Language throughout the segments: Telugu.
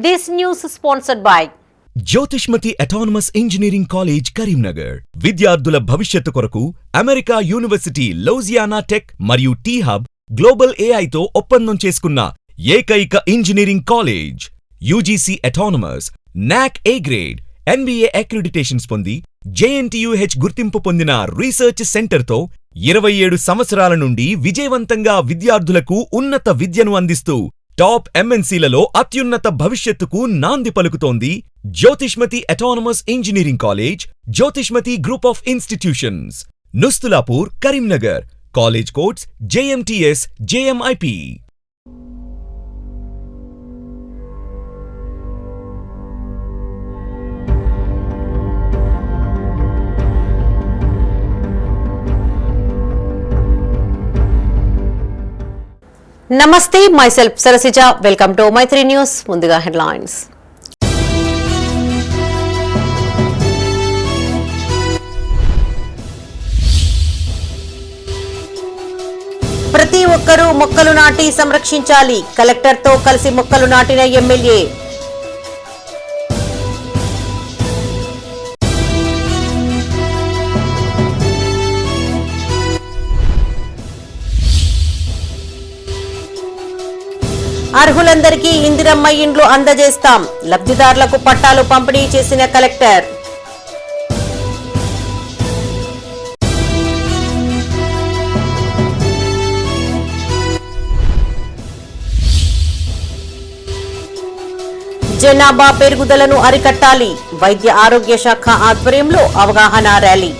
This news is sponsored by Jyothishmathi autonomous engineering college Karimnagar. విద్యార్థుల భవిష్యత్తు కొరకు అమెరికా యూనివర్సిటీ లౌజియానా టెక్ మరియు టీ హబ్ గ్లోబల్ ఏఐతో ఒప్పందం చేసుకున్న ఏకైక ఇంజనీరింగ్ కాలేజ్. యూజీసీ అటానమస్, నాక్ ఏ గ్రేడ్, NBA అక్రిడిటేషన్స్ పొంది JNTUH గుర్తింపు పొందిన రీసెర్చ్ సెంటర్తో 27 సంవత్సరాల నుండి విజయవంతంగా విద్యార్థులకు ఉన్నత విద్యను అందిస్తూ టాప్ MNCలలో అత్యున్నత భవిష్యత్తుకు నాంది పలుకుతోంది Jyothishmathi autonomous engineering college, Jyothishmathi group of institutions, Nustulapur, Karimnagar. College codes JMTS, JMIP. Namaste, myself Sarasija. Welcome to My3 News. ముందుగా headlines. ప్రతి ఒక్కరూ మొక్కలు నాటి సంరక్షించాలి. కలెక్టర్తో కలిసి మొక్కలు నాటిన ఎమ్మెల్యే. అర్హులందరికీ ఇందిరమ్మ ఇండ్లు అందజేస్తాం. లబ్ధిదారులకు పట్టాలు పంపిణీ చేసిన కలెక్టర్. జనాభా పెరుగుదలను అరికట్టాలి. వైద్య ఆరోగ్య శాఖ ఆధ్వర్యంలో అవగాహన ర్యాలీ.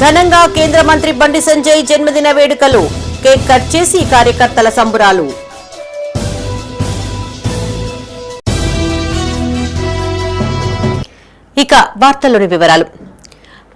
ఘనంగా కేంద్ర మంత్రి బండి సంజయ్ జన్మదిన వేడుకలు. కేక్ కట్ చేసి కార్యకర్తల సంబురాలు. ఇక వార్తల్లోని వివరాలు.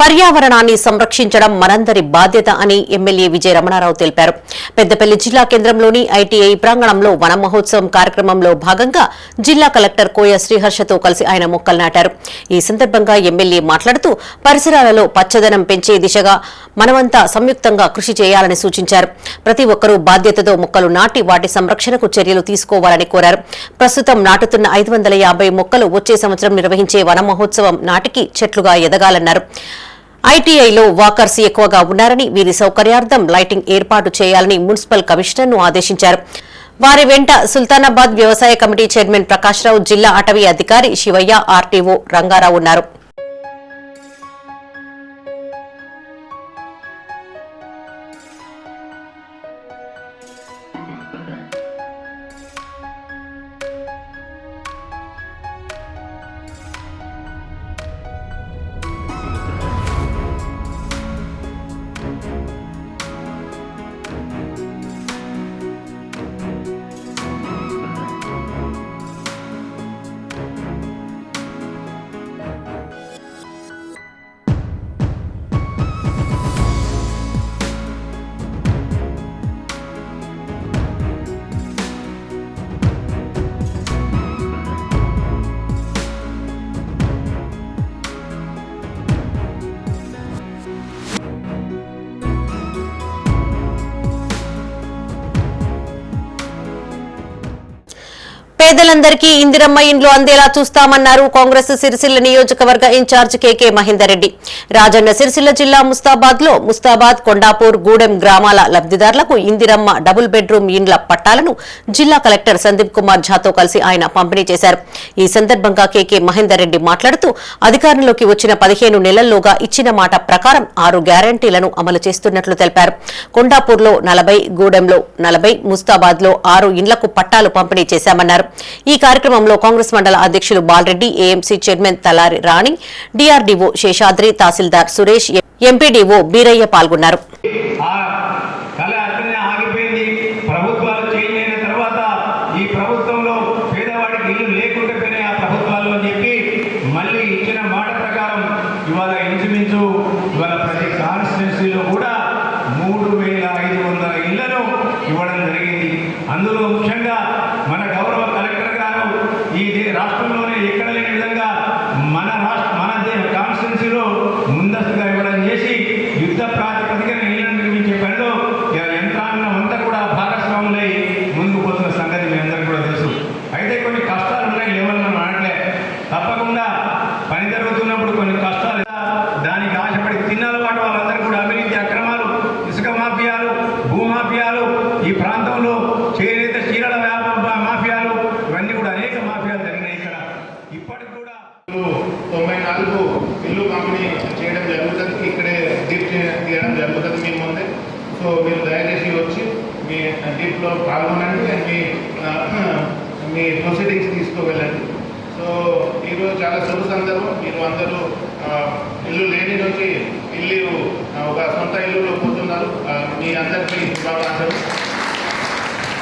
పర్యావరణాన్ని సంరక్షించడం మనందరి బాధ్యత అని ఎమ్మెల్యే విజయ రమణారావు తెలిపారు. పెద్దపల్లి జిల్లా కేంద్రంలోని ITI ప్రాంగణంలో వన మహోత్సవం కార్యక్రమంలో భాగంగా జిల్లా కలెక్టర్ కోయ శ్రీహర్షతో కలిసి ఆయన మొక్కలు నాటారు. ఈ సందర్భంగా ఎమ్మెల్యే మాట్లాడుతూ పరిసరాలలో పచ్చదనం పెంచే దిశగా మనమంతా సంయుక్తంగా కృషి చేయాలని సూచించారు. ప్రతి ఒక్కరూ బాధ్యతతో మొక్కలు నాటి వాటి సంరక్షణకు చర్యలు తీసుకోవాలని కోరారు. ప్రస్తుతం నాటుతున్న 550 మొక్కలు వచ్చే సంవత్సరం నిర్వహించే వన మహోత్సవం నాటికి చెట్లుగా ఎదగాలన్నారు. ITIలో వాకర్స్ ఎక్కువగా ఉన్నారని వీరి సౌకర్యార్థం లైటింగ్ ఏర్పాటు చేయాలని మున్సిపల్ కమిషనర్ను ఆదేశించారు. వారి వెంట సుల్తానాబాద్ వ్యవసాయ కమిటీ చైర్మన్ ప్రకాశ్రావు, జిల్లా అటవీ అధికారి శివయ్య, RTO రంగారావు ఉన్నారు. పేదలందరికీ ఇందిరమ్మ ఇండ్లు అందేలా చూస్తామన్నారు కాంగ్రెస్ సిరిసిల్ల నియోజకవర్గ ఇన్ఛార్జ్ KK మహేందర్ రెడ్డి. రాజన్న సిరిసిల్ల జిల్లా ముస్తాబాద్, కొండాపూర్, గూడెం గ్రామాల లబ్ధిదారులకు ఇందిరమ్మ డబుల్ బెడ్రూమ్ ఇండ్ల పట్టాలను జిల్లా కలెక్టర్ సందీప్ కుమార్ ఝాతో కలిసి ఆయన పంపిణీ చేశారు. ఈ సందర్భంగా KK మహేందర్ రెడ్డి మాట్లాడుతూ అధికారంలోకి వచ్చిన 15 నెలల్లోగా ఇచ్చిన మాట ప్రకారం 6 గ్యారంటీలను అమలు చేస్తున్నట్లు తెలిపారు. కొండాపూర్లో 40, గూడెంలో 40, ముస్తాబాద్లో 6 ఇండ్లకు పట్టాలు పంపిణీ చేశామన్నారు. ఈ కార్యక్రమంలో కాంగ్రెస్ మండల అధ్యక్షులు బాలరెడ్డి, AMC చైర్మన్ తలారి రాణి, DRDO శేషాద్రి, తహసీల్దార్ సురేష్, MPDO బీరయ్య పాల్గొన్నారు. అందులో ముఖ్యంగా మన గౌరవ కలెక్టర్ గారు ఈ రాష్ట్రంలోనే ఎక్కడ లేని విధంగా మన రాష్ట్ర ఇప్పుడు 94 ఇల్లు పంపిణీ చేయడం జరుగుతుంది. ఇక్కడే డీప్ తీయడం జరుగుతుంది మీ ముందే. సో మీరు దయచేసి వచ్చి మీ డీప్లో పాల్గొనండి అండ్ మీ ప్రొసీడింగ్స్ తీసుకువెళ్ళండి. సో ఈరోజు చాలా శుభ సందర్భం. మీరు అందరూ ఇల్లు లేని నుంచి ఇల్లు ఒక సొంత ఇల్లులో పోతున్నారు. మీ అందరికీ శుభాకాంక్షలు.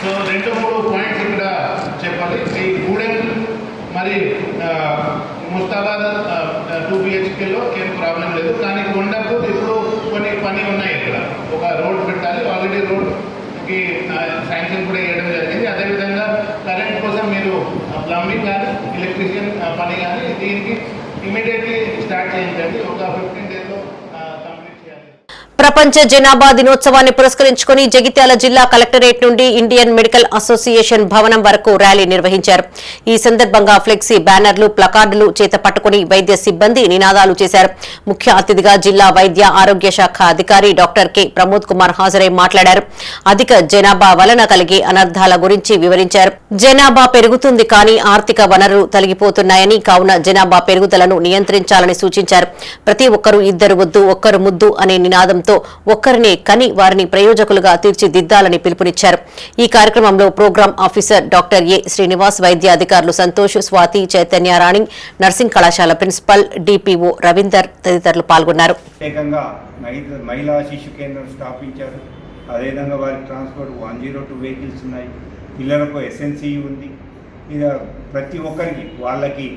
సో 2-3 పాయింట్స్ ఇక్కడ చెప్పాలి. ఈ గూడెం మరి ముస్తాబాద్ 2 BHKలో ఏం ప్రాబ్లం లేదు, కానీ కొండపూర్ ఇప్పుడు కొన్ని పని ఉన్నాయి. ఇక్కడ ఒక రోడ్ పెట్టాలి. ఆల్రెడీ రోడ్కి శాంక్షన్ కూడా వేయడం జరిగింది. అదేవిధంగా కరెంట్ కోసం మీరు ప్లంబింగ్ కానీ ఎలక్ట్రీషియన్ పని కానీ దీనికి ఇమీడియట్లీ స్టార్ట్ చేయించండి. ఒక 15 డేస్లో కంప్లీట్ చేయాలి. ప్రపంచ జనాభా దినోత్సవాన్ని పురస్కరించుకుని జగిత్యాల జిల్లా కలెక్టరేట్ నుండి ఇండియన్ మెడికల్ అసోసియేషన్ భవనం వరకు ర్యాలీ నిర్వహించారు. ఈ సందర్భంగా ఫ్లెక్సీ బ్యానర్లు, ప్లకార్డులు చేత పట్టుకుని వైద్య సిబ్బంది నినాదాలు చేశారు. ముఖ్య అతిథిగా జిల్లా వైద్య ఆరోగ్య శాఖ అధికారి డాక్టర్ కె ప్రమోద్ కుమార్ హాజరై మాట్లాడారు. అధిక జనాభా వలన కలిగే అనర్థాల గురించి వివరించారు. జనాభా పెరుగుతుంది కానీ ఆర్థిక వనరులు తొలగిపోతున్నాయని, కావున జనాభా పెరుగుదలను నియంత్రించాలని సూచించారు. ప్రతి ఒక్కరూ ఇద్దరు వద్దు ఒక్కరు ముద్దు అనే నినాదంతో ఒక్కరినే కని వారిని ప్రయోజకులుగా తీర్చిదిద్దాలని పిలుపునిచ్చారు. ఈ కార్యక్రమంలో program officer doctor A Srinivas, వైద్య అధికారులు సంతోష్, స్వాతి, చైతన్య రాణి, నర్సింగ్ కళాశాల ప్రిన్సిపల్ డిపిఓ రవీందర్ తదితరులు పాల్గొన్నారు. మహిళా శిశు కేంద్రం స్థాపించారు. అదేవిధంగా వారికి ట్రాన్స్పోర్ట్ 102 వెహికల్స్ ఉన్నాయి. పిల్లలకు ఎస్ఎన్సీ ఉంది. ఇది ప్రతి ఒక్కరికి వాళ్ళకి,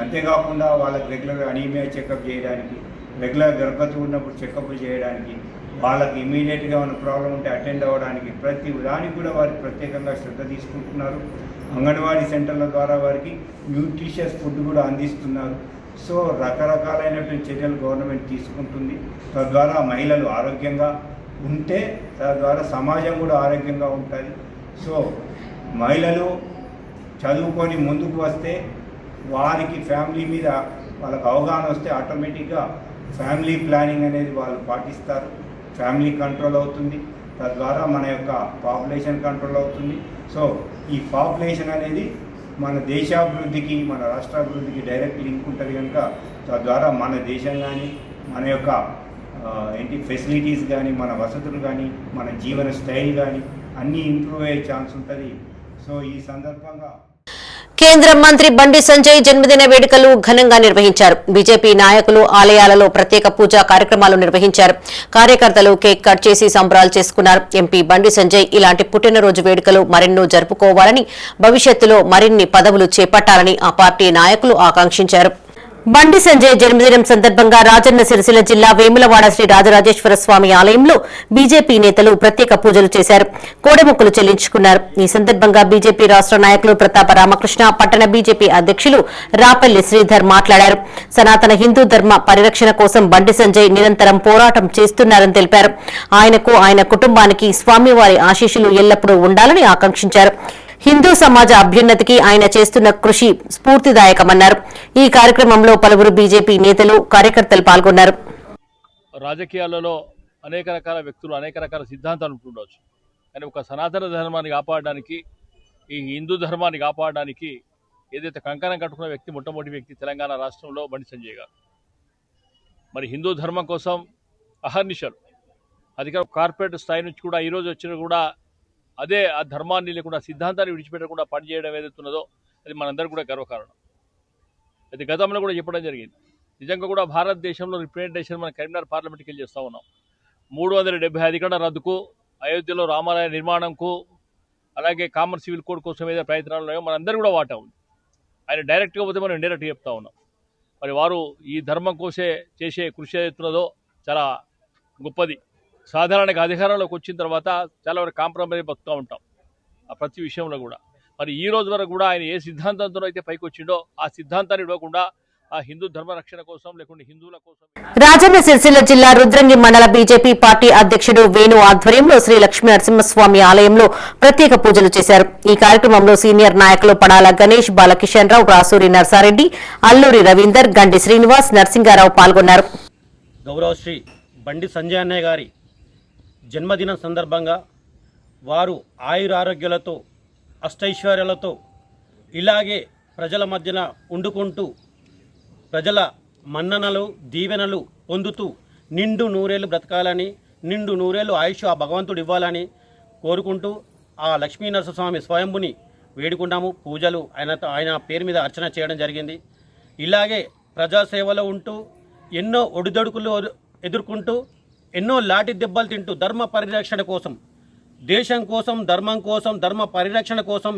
అంతేకాకుండా వాళ్ళకి రెగ్యులర్గా అనీమియా చెకప్ చేయడానికి, రెగ్యులర్ గర్భవతి ఉన్నప్పుడు చెకప్లు చేయడానికి, వాళ్ళకి ఇమీడియట్గా ఉన్న ప్రాబ్లం ఉంటే అటెండ్ అవ్వడానికి, ప్రతి దానికి కూడా వారికి ప్రత్యేకంగా శ్రద్ధ తీసుకుంటున్నారు. అంగన్వాడీ సెంటర్ల ద్వారా వారికి న్యూట్రిషియస్ ఫుడ్ కూడా అందిస్తున్నారు. సో రకరకాలైనటువంటి చర్యలు గవర్నమెంట్ తీసుకుంటుంది. తద్వారా మహిళలు ఆరోగ్యంగా ఉంటే తద్వారా సమాజం కూడా ఆరోగ్యంగా ఉంటుంది. సో మహిళలు చదువుకొని ముందుకు వస్తే వారికి ఫ్యామిలీ మీద వాళ్ళకు అవగాహన వస్తే ఆటోమేటిక్గా ఫ్యామిలీ ప్లానింగ్ అనేది వాళ్ళు పాటిస్తారు. ఫ్యామిలీ కంట్రోల్ అవుతుంది. తద్వారా మన యొక్క పాపులేషన్ కంట్రోల్ అవుతుంది. సో ఈ పాపులేషన్ అనేది మన దేశాభివృద్ధికి, మన రాష్ట్రాభివృద్ధికి డైరెక్ట్ లింక్ ఉంటుంది కనుక తద్వారా మన దేశం కానీ, మన యొక్క ఫెసిలిటీస్ కానీ, మన వసతులు కానీ, మన జీవన స్టైల్ కానీ అన్నీ ఇంప్రూవ్ అయ్యే ఛాన్స్ ఉంటుంది. సో ఈ సందర్భంగా కేంద్ర మంత్రి బండి సంజయ్ జన్మదిన వేడుకలు ఘనంగా నిర్వహించారు. బీజేపీ నాయకులు ఆలయాలలో ప్రత్యేక పూజా కార్యక్రమాలు నిర్వహించారు. కార్యకర్తలు కేక్ కట్ చేసి సంబరాలు చేసుకున్నారు. ఎంపీ బండి సంజయ్ ఇలాంటి పుట్టినరోజు వేడుకలు మరెన్నో జరుపుకోవాలని, భవిష్యత్తులో మరిన్ని పదవులు చేపట్టాలని ఆ పార్టీ నాయకులు ఆకాంక్షించారు. బండి సంజయ్ జన్మదినం సందర్భంగా రాజన్న సిరిసిల్ల జిల్లా వేములవాడ శ్రీ రాజరాజేశ్వర స్వామి ఆలయంలో బీజేపీ నేతలు ప్రత్యేక పూజలు చేశారు. కోడెమొక్కులు చెల్లించుకున్నారు. ఈ సందర్భంగా బీజేపీ రాష్ట్ర నాయకులు ప్రతాప రామకృష్ణ, పట్టణ బీజేపీ అధ్యక్షులు రాపల్లి శ్రీధర్ మాట్లాడారు. సనాతన హిందూ ధర్మ పరిరక్షణ కోసం బండి సంజయ్ నిరంతరం పోరాటం చేస్తున్నారని తెలిపారు. ఆయనకు, ఆయన కుటుంబానికి స్వామివారి ఆశీస్సులు ఎల్లప్పుడూ ఉండాలని ఆకాంక్షించారు. హిందూ సమాజ అభ్యున్నతికి ఆయన చేస్తున్న కృషి స్ఫూర్తిదాయకమన్నారు. ఈ కార్యక్రమంలో పలువురు బీజేపీ నేతలు, కార్యకర్తలు పాల్గొన్నారు. రాజకీయాలలో అనేక రకాల వ్యక్తులు అనేక రకాల సిద్ధాంతాలు ఉంటుండవచ్చు, కానీ ఒక సనాతన ధర్మాన్ని కాపాడడానికి, ఈ హిందూ ధర్మాన్ని కాపాడడానికి ఏదైతే కంకణం కట్టుకున్న వ్యక్తి, మొట్టమొదటి వ్యక్తి తెలంగాణ రాష్ట్రంలో బండి సంజయ్ గారు. మరి హిందూ ధర్మం కోసం అహర్నిశలు అధికార కార్పొరేట్ స్థాయి నుంచి కూడా ఈరోజు వచ్చిన కూడా అదే ఆ ధర్మాన్ని లేకుండా సిద్ధాంతాన్ని విడిచిపెట్టకుండా పనిచేయడం ఏదైతున్నదో అది మనందరికీ కూడా గర్వకారణం. అది గతంలో కూడా చెప్పడం జరిగింది. నిజంగా కూడా భారతదేశంలో రిప్రజెంటేషన్ మన కరీంనగర్ పార్లమెంట్కి వెళ్ళి చేస్తూ ఉన్నాం. 370 అధికరణ రద్దుకు, అయోధ్యలో రామాలయ నిర్మాణంకు, అలాగే కామన్ సివిల్ కోడ్ కోసం ఏదైతే ప్రయత్నాలు ఉన్నాయో మనందరూ కూడా వాటా ఉంది. ఆయన డైరెక్ట్గా పోతే మనం ఇండైరెక్ట్గా చెప్తా ఉన్నాం. మరి వారు ఈ ధర్మం కోసే చేసే కృషి ఏదైతున్నదో చాలా గొప్పది. సాధారణంగా అధికారంలోకి వచ్చిన తర్వాత చాలా వరకు కాంప్రమైజ్ బతుకుతూ ఉంటాం ఆ ప్రతి విషయంలో కూడా. మరి ఈ రోజు వరకు కూడా ఆయన ఏ సిద్ధాంతంతో అయితే పైకి వచ్చిండో ఆ సిద్ధాంతాన్ని ఇవ్వకుండా ఆ హిందూ ధర్మ రక్షణ కోసం లేకుంటే హిందువుల కోసం. రాజన్న సిరిసిల్ల జిల్లా రుద్రంగి మండల బీజేపీ పార్టీ అధ్యక్షుడు వేణు ఆధ్వర్యంలో శ్రీ లక్ష్మీ నరసింహస్వామి ఆలయంలో ప్రత్యేక పూజలు చేశారు. ఈ కార్యక్రమంలో సీనియర్ నాయకులు పడాల గణేష్, బాలకిషన్ రావు, రాసూరి నర్సారెడ్డి, అల్లూరి రవీందర్, గండి శ్రీనివాస్, నర్సింగారావు పాల్గొన్నారు. గౌరవ శ్రీ బండి సంజయ్ అన్నయ్య గారి జన్మదినం సందర్భంగా వారు ఆయురారోగ్యాలతో, అష్టైశ్వర్యాలతో ఇలాగే ప్రజల మధ్యన ఉండుకుంటూ ప్రజల మన్ననలు దీవెనలు పొందుతూ నిండు నూరేళ్ళు బ్రతకాలని, నిండు నూరేళ్ళు ఆయుష్ ఆ భగవంతుడు ఇవ్వాలని కోరుకుంటూ ఆ లక్ష్మీనరసింహస్వామి స్వయంభుని వేడుకున్నాము. పూజలు ఆయన పేరు మీద అర్చన చేయడం జరిగింది. ఇలాగే ప్రజాసేవలో ఉంటూ ఎన్నో ఒడిదొడుకులు ఎదుర్కొంటూ ఎన్నో లాఠీ దెబ్బలు తింటూ ధర్మ పరిరక్షణ కోసం, దేశం కోసం, ధర్మం కోసం, ధర్మ పరిరక్షణ కోసం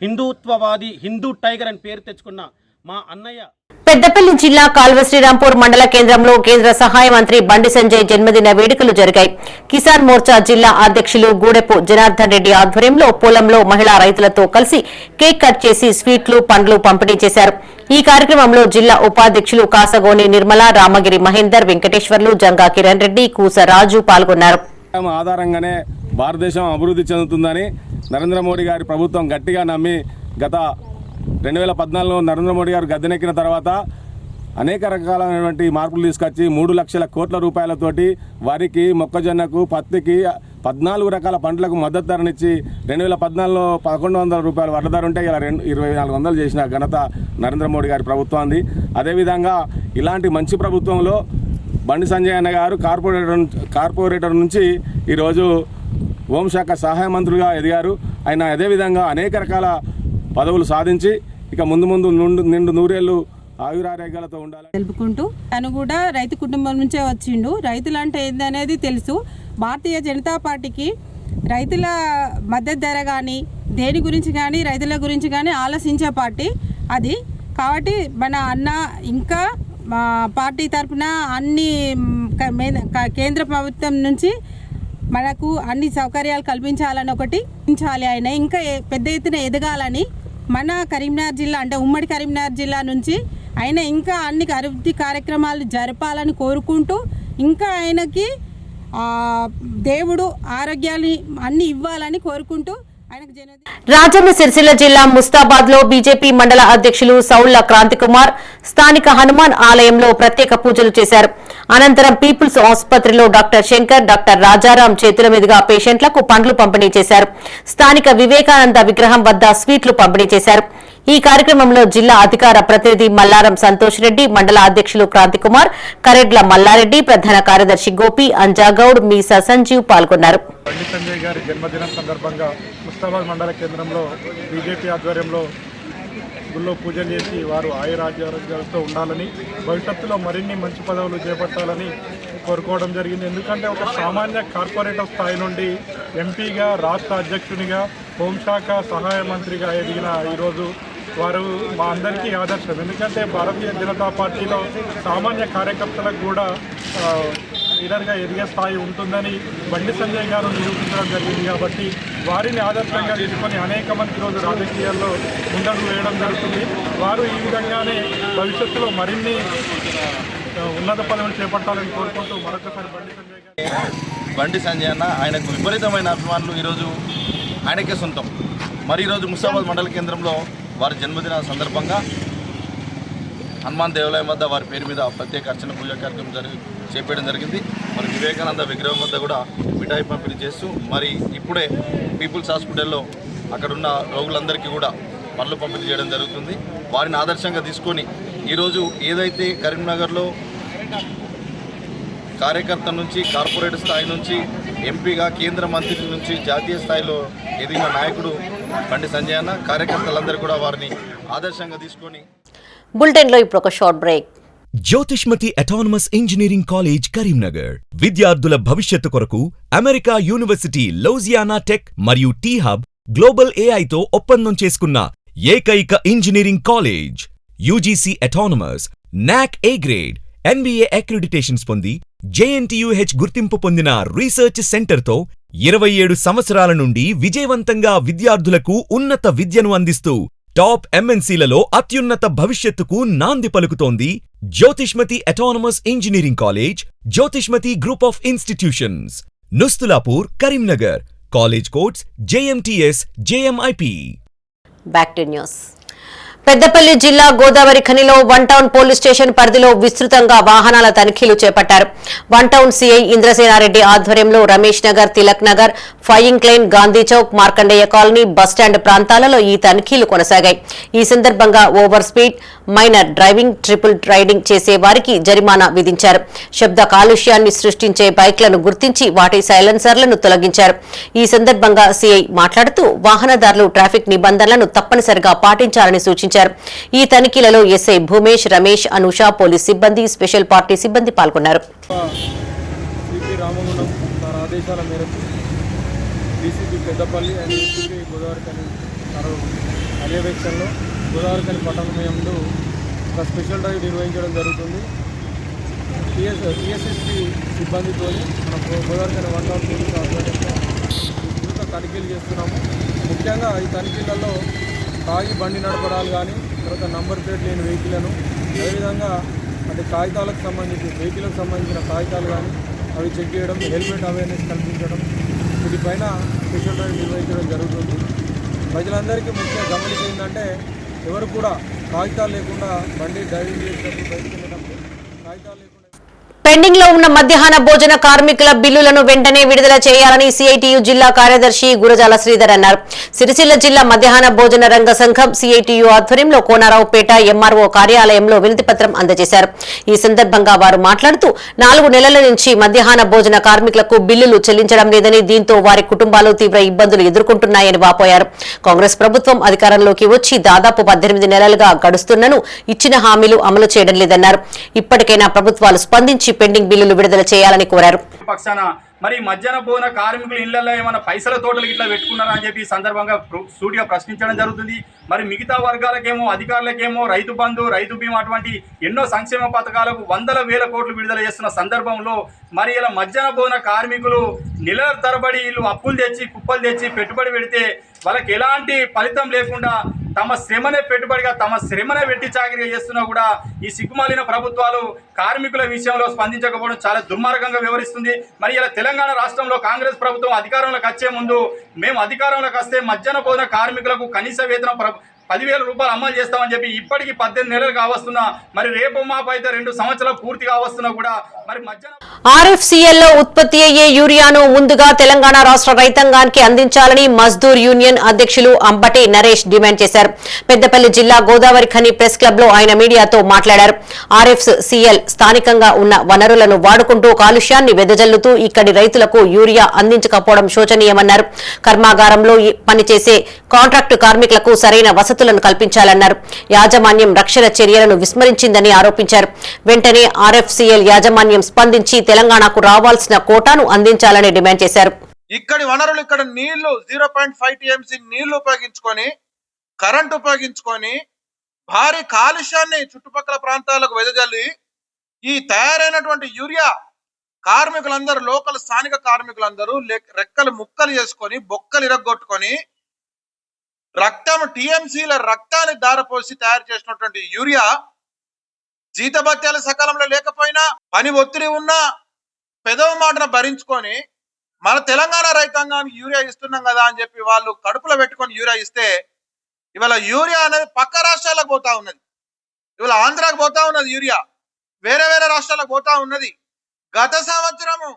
హిందుత్వవాది, హిందూ టైగర్ అని పేరు తెచ్చుకున్న మా అన్నయ్య పెద్దపల్లి జిల్లా కాల్వ శ్రీరాంపూర్ మండల కేంద్రంలో కేంద్ర సహాయ మంత్రి బండి సంజయ్ జన్మదిన వేడుకలు జరిగాయి. కిసాన్ మోర్చా జిల్లా అధ్యక్షులు గూడెపు జనార్దన్ రెడ్డి ఆధ్వర్యంలో పొలంలో మహిళా రైతులతో కలిసి కేక్ కట్ చేసి స్వీట్లు, పండ్లు పంపిణీ చేశారు. ఈ కార్యక్రమంలో జిల్లా ఉపాధ్యక్షులు కాసగోని నిర్మల, రామగిరి మహేందర్, వెంకటేశ్వర్లు, జంగా కిరణ్ రెడ్డి, కూస రాజు పాల్గొన్నారు. ఆధారంగానే భారతదేశం అభివృద్ధి చెందుతుందని నరేంద్ర మోడీ గారి ప్రభుత్వం గట్టిగా నమ్మి గత 2014లో నరేంద్ర మోడీ గారు గద్దెనెక్కిన తర్వాత అనేక రకాలైనటువంటి మార్పులు తీసుకొచ్చి 3 లక్షల కోట్ల రూపాయలతోటి వరికి, మొక్కజొన్నకు, పత్తికి 14 రకాల పంటలకు మద్దతు ధరనిచ్చి 2014లో 1100 రూపాయలు వడ్ల ధర ఉంటే ఇలా 2400 చేసిన ఘనత నరేంద్ర మోడీ గారి ప్రభుత్వాన్ని. అదేవిధంగా ఇలాంటి మంచి ప్రభుత్వంలో బండి సంజయ్ అన్న గారు కార్పొరేటర్ నుంచి ఈరోజు హోంశాఖ సహాయ మంత్రులుగా ఎదిగారు. ఆయన అదేవిధంగా అనేక రకాల పదవులు సాధించి ఇక ముందు నిండు నూరేళ్లు ఆయురారోగ్యాలతో ఉండాలని తెలుపుకుంటూ, తను కూడా రైతు కుటుంబం నుంచే వచ్చిండు. రైతులు అంటే ఏందనేది తెలుసు. భారతీయ జనతా పార్టీకి రైతుల మద్దతు ధర కానీ, దేని గురించి కానీ, రైతుల గురించి కానీ ఆలోచించే పార్టీ అది. కాబట్టి మన అన్న ఇంకా మా పార్టీ తరఫున అన్ని కేంద్ర ప్రభుత్వం నుంచి మనకు అన్ని సౌకర్యాలు కల్పించాలని ఆయన ఇంకా పెద్ద ఎత్తున ఎదగాలని, మన కరీంనగర్ జిల్లా అంటే ఉమ్మడి కరీంనగర్ జిల్లా నుంచి ఆయన ఇంకా అన్ని అభివృద్ధి కార్యక్రమాలు జరపాలని కోరుకుంటూ, ఇంకా ఆయనకి దేవుడు ఆరోగ్యాన్ని అన్ని ఇవ్వాలని కోరుకుంటూ రాజన్న సిరిసిల్ల జిల్లా ముస్తాబాద్ లో బీజేపీ మండల అధ్యక్షులు సౌళ్ల క్రాంతికుమార్ స్థానిక హనుమాన్ ఆలయంలో ప్రత్యేక పూజలు చేశారు. అనంతరం పీపుల్స్ ఆసుపత్రిలో డాక్టర్ శంకర్, డాక్టర్ రాజారాం చేతుల మీదుగా పేషెంట్లకు పండ్లు పంపిణీ చేశారు. స్థానిక వివేకానంద విగ్రహం వద్ద స్వీట్లు పంపిణీ చేశారు. ఈ కార్యక్రమంలో జిల్లా అధికార ప్రతినిధి మల్లారం సంతోష్ రెడ్డి, మండల అధ్యక్షులు క్రాంతికుమార్, కరెడ్ల మల్లారెడ్డి, ప్రధాన కార్యదర్శి గోపి, అంజాగౌడ్, మీసా సంజీవ్ పాల్గొన్నారు. బండి సంజయ్ గారి జన్మదినం సందర్భంగా ముస్తాబాద్ మండల కేంద్రంలో బీజేపీ ఆధ్వర్యంలో గుళ్ళో పూజలు చేసి వారు ఆయురారోగ్యాలతో ఉండాలని, భవిష్యత్తులో మరిన్ని మంచి పదవులు చేపట్టాలని కోరుకోవడం జరిగింది. ఎందుకంటే ఒక సామాన్య కార్పొరేటర్ స్థాయి నుండి ఎంపీగా, రాష్ట్ర అధ్యక్షునిగా, హోంశాఖ సహాయ మంత్రిగా ఎదిగిన ఈరోజు వారు మా అందరికీ ఆదర్శం. ఎందుకంటే భారతీయ జనతా పార్టీలో సామాన్య కార్యకర్తలకు కూడా లీడర్గా ఎదిగే స్థాయి ఉంటుందని బండి సంజయ్ గారు నిరూపించడం జరిగింది. కాబట్టి వారిని ఆదర్శంగా తీసుకొని అనేక మంది రోజు రాజకీయాల్లో ముందడుగు వేయడం జరుగుతుంది. వారు ఈ విధంగానే భవిష్యత్తులో మరిన్ని ఉన్నత పదవులు చేపట్టాలని కోరుకుంటూ మరొకసారి బండి సంజయ్ అన్న ఆయనకు విపరీతమైన అభిమానులు ఈరోజు ఆయనకే సొంతం. మరి ఈరోజు ముస్తాబాద్ మండల కేంద్రంలో వారి జన్మదిన సందర్భంగా హనుమాన్ దేవాలయం వద్ద వారి పేరు మీద ప్రత్యేక అర్చన పూజా కార్యక్రమం చేపట్టడం జరిగింది. మరి వివేకానంద విగ్రహం వద్ద కూడా మిఠాయి పంపిణీ చేస్తూ మరి ఇప్పుడే పీపుల్స్ హాస్పిటల్లో అక్కడున్న రోగులందరికీ కూడా పనులు పంపిణీ చేయడం జరుగుతుంది. వారిని ఆదర్శంగా తీసుకొని ఈరోజు ఏదైతే కరీంనగర్లో కార్యకర్త నుంచి, కార్పొరేట్ స్థాయి నుంచి, ఎంపీగా, కేంద్ర మంత్రి నుంచి జాతీయ స్థాయిలో ఎదిగిన నాయకుడు బండి సంజయ్ అన్న, కార్యకర్తలందరూ కూడా వారిని ఆదర్శంగా తీసుకొని. బులెటిన్ లో ఇప్పుడు ఒక short break. Jyothishmathi autonomous engineering college Karimnagar విద్యార్థుల భవిష్యత్తు కొరకు అమెరికా యూనివర్సిటీ లౌజియానా టెక్ మరియు టీ హబ్ గ్లోబల్ ఏఐతో ఒప్పందం చేసుకున్న ఏకైక ఇంజనీరింగ్ కాలేజ్. యూజీసీ అటానమస్, నాక్ ఏ గ్రేడ్, NBA అక్రిడిటేషన్స్ పొంది JNTUH గుర్తింపు పొందిన రీసెర్చ్ సెంటర్తో 27 సంవత్సరాల నుండి విజయవంతంగా విద్యార్థులకు ఉన్నత విద్యను అందిస్తూ టాప్ MNCలలో అత్యున్నత భవిష్యత్తుకు నాంది పలుకుతోంది Jyothishmathi autonomous engineering college, Jyothishmathi group of institutions, Nustulapur, Karimnagar. College codes JMTS, JMIP. Back to news. Peddapalli జిల్లా గోదావరి ఖనిలో వన్ టౌన్ పోలీస్ స్టేషన్ పరిధిలో విస్తృతంగా వాహనాల తనిఖీలు చేపట్టారు. వన్ టౌన్ సీఐ ఇంద్రసేనారెడ్డి ఆధ్వర్యంలో రమేష్ నగర్, తిలక్ నగర్, ఫయింగ్ line, Gandhi Chowk, Markandeya colony, bus stand ప్రాంతాలలో ఈ తనిఖీలు కొనసాగాయి. ఈ సందర్భంగా over speed, minor driving, triple riding చేసే వారికి జరిమానా విధించారు. శబ్ద కాలుష్యాన్ని సృష్టించే బైక్లను గుర్తించి వాటి సైలెన్సర్లను తొలగించారు. ఈ సందర్భంగా సీఐ మాట్లాడుతూ వాహనదారులు ట్రాఫిక్ నిబంధనలను తప్పనిసరిగా పాటించాలని సూచించారు. ఈ తనిఖీలలో ఎస్ఐ భూమేష్, రమేష్, అనూష, పోలీస్ సిబ్బంది, స్పెషల్ పార్టీ సిబ్బంది పాల్గొన్నారు. ఆదేశాల మేరకు DCP Peddapalli and DCP Godavarikhani పర్యవేక్షణలో గోదావరి ఖని పట్టణంలో ఒక స్పెషల్ డ్రైవ్ నిర్వహించడం జరుగుతుంది. టీఎస్ఎస్పీ సిబ్బందితో మన Godavari Khani one town police ఆధ్వర్యంలో విస్తృత తనిఖీలు చేస్తున్నాము. ముఖ్యంగా ఈ తనిఖీలలో తాగి బండి నడపడాలు కానీ, తర్వాత నంబర్ ప్లేట్ లేని వెహికల్ను, అదేవిధంగా అంటే కాగితాలకు సంబంధించి వెహికల్కి సంబంధించిన కాగితాలు కానీ అవి చెక్ చేయడం, హెల్మెట్ అవేర్నెస్ కల్పించడం, వీటిపైన స్పెషల్ డ్రైవ్ నిర్వహించడం జరుగుతుంది. ప్రజలందరికీ ముఖ్య గమనిక ఏంటంటే ఎవరు కూడా కాగితాలు లేకుండా బండి డ్రైవింగ్ చేసేటప్పుడు బయటకు వెళ్ళేటప్పుడు కాగితాలు లేకుండా. పెండింగ్ లో ఉన్న మధ్యాహ్న భోజన కార్మికుల బిల్లులను వెంటనే విడుదల చేయాలని సిఐటియు జిల్లా కార్యదర్శి గురజాల శ్రీధర్ అన్నారు. సిరిసిల్ల జిల్లా మధ్యాహ్న భోజన రంగ సంఘం సిఐటియు ఆధ్వర్యంలో కోనరావుపేట ఎంఆర్ఓ కార్యాలయంలో వినతిపత్రం అందజేశారు. ఈ సందర్భంగా వారు మాట్లాడుతూ 4 నెలల నుంచి మధ్యాహ్న భోజన కార్మికులకు బిల్లులు చెల్లించడం లేదని, దీంతో వారి కుటుంబాలు తీవ్ర ఇబ్బందులు ఎదుర్కొంటున్నాయని వాపోయారు. కాంగ్రెస్ ప్రభుత్వం అధికారంలోకి వచ్చి దాదాపు 18 నెలలుగా గడుస్తున్నను ఇచ్చిన హామీలు అమలు చేయడం లేదన్నారు. ఇప్పటికైనా ప్రభుత్వాలు స్పందించి పెండింగ్ బిల్లులు విడుదల చేయాలని కోరారు. మరి మధ్యాహ్న భోజన కార్మికులు ఇళ్లలో ఏమైనా పైసల తోటలు ఇట్లా పెట్టుకున్నారా అని చెప్పి ఈ సందర్భంగా సూటిగా ప్రశ్నించడం జరుగుతుంది. మరి మిగతా వర్గాలకేమో, అధికారులకేమో రైతు బంధు, రైతు బీమా అటువంటి ఎన్నో సంక్షేమ పథకాలకు 100,000 కోట్లు విడుదల చేస్తున్న సందర్భంలో మరి ఇలా మధ్యాహ్న భోజన కార్మికులు నెలల తరబడి వీళ్ళు అప్పులు తెచ్చి, కుప్పలు తెచ్చి పెట్టుబడి పెడితే వాళ్ళకి ఎలాంటి ఫలితం లేకుండా తమ శ్రమనే పెట్టుబడిగా, తమ శ్రమనే వెట్టి చాకిరీగా చేస్తున్నా కూడా ఈ సిగ్గుమాలిన ప్రభుత్వాలు కార్మికుల విషయంలో స్పందించకపోవడం చాలా దుర్మార్గంగా వ్యవహరిస్తుంది. మరి ఇలా తెలంగాణ రాష్ట్రంలో కాంగ్రెస్ ప్రభుత్వం అధికారంలోకి వచ్చే ముందు మేము అధికారంలోకి వస్తే మధ్యాహ్న భోజన కార్మికులకు కనీస వేతనం 10,000 రూపాయలు అమలు చేస్తామని చెప్పి ఇప్పటికీ 18 నెలలు కావస్తున్నా, మరి రేపు మాపు అయితే 2 సంవత్సరాలు పూర్తి కావస్తున్నా కూడా మరి RFCL లో ఉత్పత్తి అయ్యే యూరియాను ముందుగా తెలంగాణ రాష్ట్ర రైతాంగానికి అందించాలని మజ్దూర్ యూనియన్ అధ్యక్షులు అంబటి నరేష్ డిమాండ్ చేశారు. పెద్దపల్లి జిల్లా గోదావరి ఖని ప్రెస్ క్లబ్ లో ఆయన మీడియాతో మాట్లాడారు. RFCL స్థానికంగా ఉన్న వనరులను వాడుకుంటూ కాలుష్యాన్ని వెదజల్లుతూ ఇక్కడి రైతులకు యూరియా అందించకపోవడం శోచనీయమన్నారు. కర్మాగారంలో పనిచేసే కాంట్రాక్టు కార్మికులకు సరైన వసతులను కల్పించాలన్నారు. యాజమాన్యం రక్షణ చర్యలను విస్మరించిందని ఆరోపించారు. వెంటనే RFCL యాజమాన్యం స్పందించి తెలంగాణకు రావాల్సిన కోటాను అందించాలని డిమాండ్ చేశారు. ఇక్కడి వనరులు, ఇక్కడ నీళ్లు 0.5 TMC నీళ్లు ఉపయోగించుకొని, కరెంట్ ఉపయోగించుకొని భారీ కాలుష్యాన్ని చుట్టుపక్కల ప్రాంతాలకు వెదజల్లి ఈ తయారైనటువంటి యూరియా కార్మికులందరూ, లోకల్ స్థానిక కార్మికులందరూ రెక్కలు ముక్కలు చేసుకొని, బొక్కలు ఇరగొట్టుకొని రక్తం TMCల రక్తాన్ని దారపోసి తయారు చేసినటువంటి యూరియా జీతభత్యాలు సకాలంలో లేకపోయినా, పని ఒత్తిడి ఉన్నా పెదవ మాటన భరించుకొని మన తెలంగాణ రైతాంగానికి యూరియా ఇస్తున్నాం కదా అని చెప్పి వాళ్ళు కడుపులో పెట్టుకొని యూరియా ఇస్తే ఇవాళ యూరియా అనేది పక్క రాష్ట్రాలకు పోతా ఉన్నది. ఇవాళ ఆంధ్రాకు పోతా ఉన్నది యూరియా, వేరే వేరే రాష్ట్రాలకు పోతా ఉన్నది. గత సంవత్సరము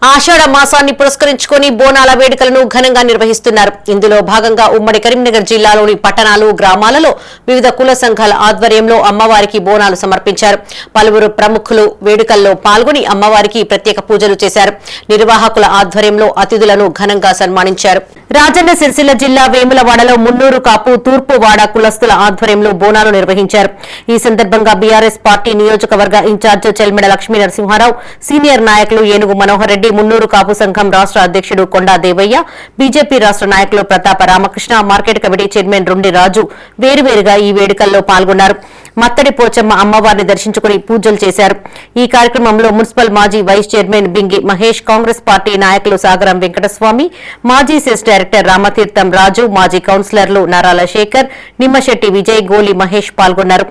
ఆషాఢ మాసాన్ని పురస్కరించుకుని బోనాల వేడుకలను ఘనంగా నిర్వహిస్తున్నారు. ఇందులో భాగంగా ఉమ్మడి కరీంనగర్ జిల్లాలోని పట్టణాలు, గ్రామాలలో వివిధ కుల సంఘాల ఆధ్వర్యంలో అమ్మవారికి బోనాలు సమర్పించారు. పలువురు ప్రముఖులు వేడుకల్లో పాల్గొని అమ్మవారికి ప్రత్యేక పూజలు చేశారు. నిర్వాహకుల ఆధ్వర్యంలో అతిథులను ఘనంగా సన్మానించారు. రాజన్న సిరిసిల్ల జిల్లా వేములవాడలో మున్నూరు కాపు తూర్పు వాడ కులస్తుల ఆధ్వర్యంలో బోనాలు నిర్వహించారు. ఈ సందర్భంగా బీఆర్ఎస్ పార్టీ నియోజకవర్గ ఇన్ఛార్జ్ చెల్మెడ లక్ష్మీ నరసింహారావు, సీనియర్ నాయకులు ఏనుగు మనోహర్ రెడ్డి, మున్నూరు కాపు సంఘం రాష్ట్ర అధ్యక్షుడు కొండా దేవయ్య, బీజేపీ రాష్ట్ర నాయకులు ప్రతాప రామకృష్ణ, మార్కెట్ కమిటీ చైర్మన్ రుండి రాజు వేరువేరుగా ఈ వేడుకల్లో పాల్గొన్నారు. మత్తడి పోచమ్మ అమ్మవారిని దర్శించుకుని పూజలు చేశారు. ఈ కార్యక్రమంలో మున్సిపల్ మాజీ vice chairman Bingi Mahesh, Congress party నాయకులు సాగరం వెంకటస్వామి, మాజీ సెస్ డైరెక్టర్ రామతీర్థం రాజు, మాజీ కౌన్సిలర్లు నారాల శేఖర్, నిమ్మశెట్టి విజయ్, గోలి మహేష్ పాల్గొన్నారు.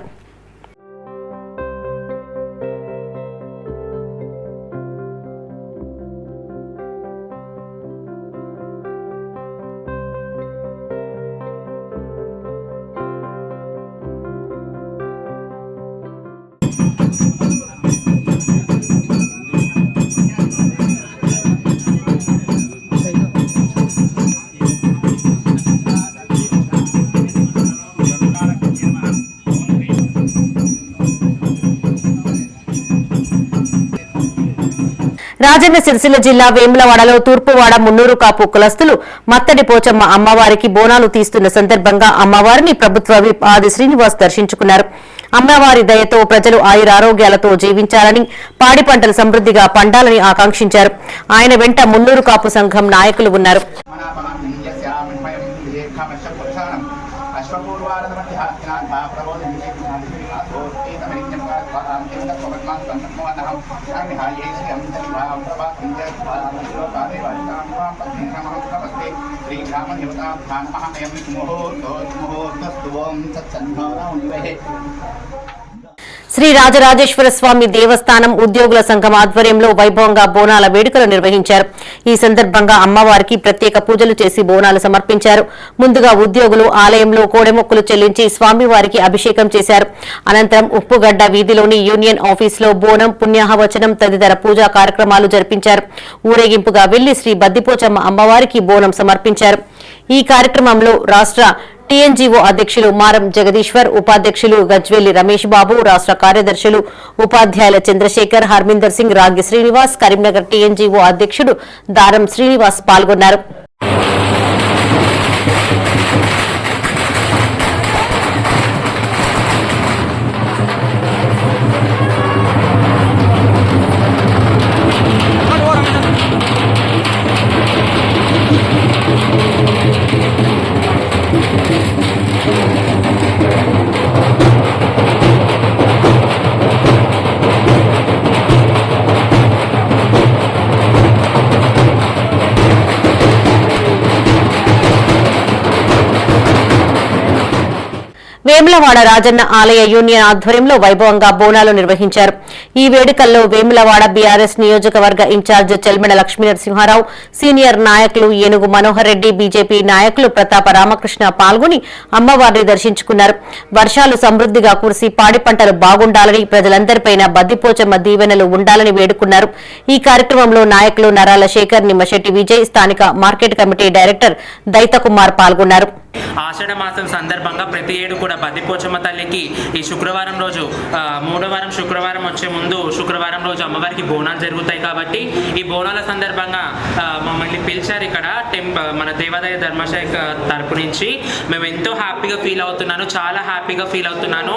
రాజన్న సిరిసిల్ల జిల్లా వేములవాడలో తూర్పువాడ మున్నూరు కాపు కులస్తులు మత్తడి పోచమ్మ అమ్మవారికి బోనాలు తీస్తున్న సందర్భంగా అమ్మవారిని ప్రభుత్వ విప్ ఆది శ్రీనివాస్ దర్శించుకున్నారు. అమ్మవారి దయతో ప్రజలు ఆయురారోగ్యాలతో జీవించాలని, పాడి పంటలు సమృద్ధిగా పండాలని ఆకాంక్షించారు. ఆయన వెంట మున్నూరు కాపు సంఘం నాయకులు ఉన్నారు. శ్రీ రాజరాజేశ్వర స్వామి దేవస్థానం ఉద్యోగుల సంఘం ఆధ్వర్యంలో వైభవంగా బోనాల వేడుకలు నిర్వహించారు. ఈ సందర్భంగా అమ్మవారికి ప్రత్యేక పూజలు చేసి బోనాలు సమర్పించారు. ముందుగా ఉద్యోగులు ఆలయంలో కోడెమొక్కులు చెల్లించి స్వామివారికి అభిషేకం చేశారు. అనంతరం ఉప్పుగడ్డ వీధిలోని యూనియన్ ఆఫీసులో బోనం, పుణ్యాహవచనం తదితర పూజా కార్యక్రమాలు జరిపించారు. ఊరేగింపుగా వెళ్లి శ్రీ బద్దిపోచమ్మ అమ్మవారికి బోనం సమర్పించారు. ఈ కార్యక్రమంలో రాష్ట్ర టీఎన్జీఓ అధ్యక్షులు మారం జగదీశ్వర్, ఉపాధ్యక్షులు గజ్వెల్లి రమేష్ బాబు, రాష్ట్ర కార్యదర్శులు ఉపాధ్యాయుల చంద్రశేఖర్, హర్మిందర్ సింగ్, రాగి శ్రీనివాస్, కరీంనగర్ టీఎన్జీఓ అధ్యక్షుడు దారం శ్రీనివాస్ పాల్గొన్నారు. వేములవాడ రాజన్న ఆలయ యూనియన్ ఆధ్వర్యంలో వైభవంగా బోనాలు నిర్వహించారు. ఈ వేడుకల్లో వేములవాడ బీఆర్ఎస్ నియోజకవర్గ ఇన్ఛార్జ్ చెల్మెడ లక్ష్మీనరసింహారావు, సీనియర్ నాయకులు ఏనుగు మనోహర్ రెడ్డి, బీజేపీ నాయకులు ప్రతాప రామకృష్ణ పాల్గొని అమ్మవారిని దర్శించుకున్నారు. వర్షాలు సమృద్ధిగా కురిసి పాడి పంటలు బాగుండాలని, ప్రజలందరిపైన బద్దిపోచమ్మ దీవెనలు ఉండాలని వేడుకున్నారు. ఈ కార్యక్రమంలో నాయకులు నరాల శేఖర్, నిమ్మశెట్టి విజయ్, స్థానిక మార్కెట్ కమిటీ డైరెక్టర్ దైతకుమార్ పాల్గొన్నారు. ఆషాఢ మాసం సందర్భంగా ప్రతి ఏడు కూడా బద్దిపోచమ్మ తల్లికి ఈ శుక్రవారం రోజు మూడో వారం శుక్రవారం వచ్చే ముందు శుక్రవారం రోజు అమ్మవారికి బోనాలు జరుగుతాయి. కాబట్టి ఈ బోనాల సందర్భంగా మమ్మల్ని పిలిచారు. ఇక్కడ మన దేవాదాయ ధర్మశాఖ తరపు నుంచి మేము ఎంతో హ్యాపీగా ఫీల్ అవుతున్నాను, చాలా హ్యాపీగా ఫీల్ అవుతున్నాను.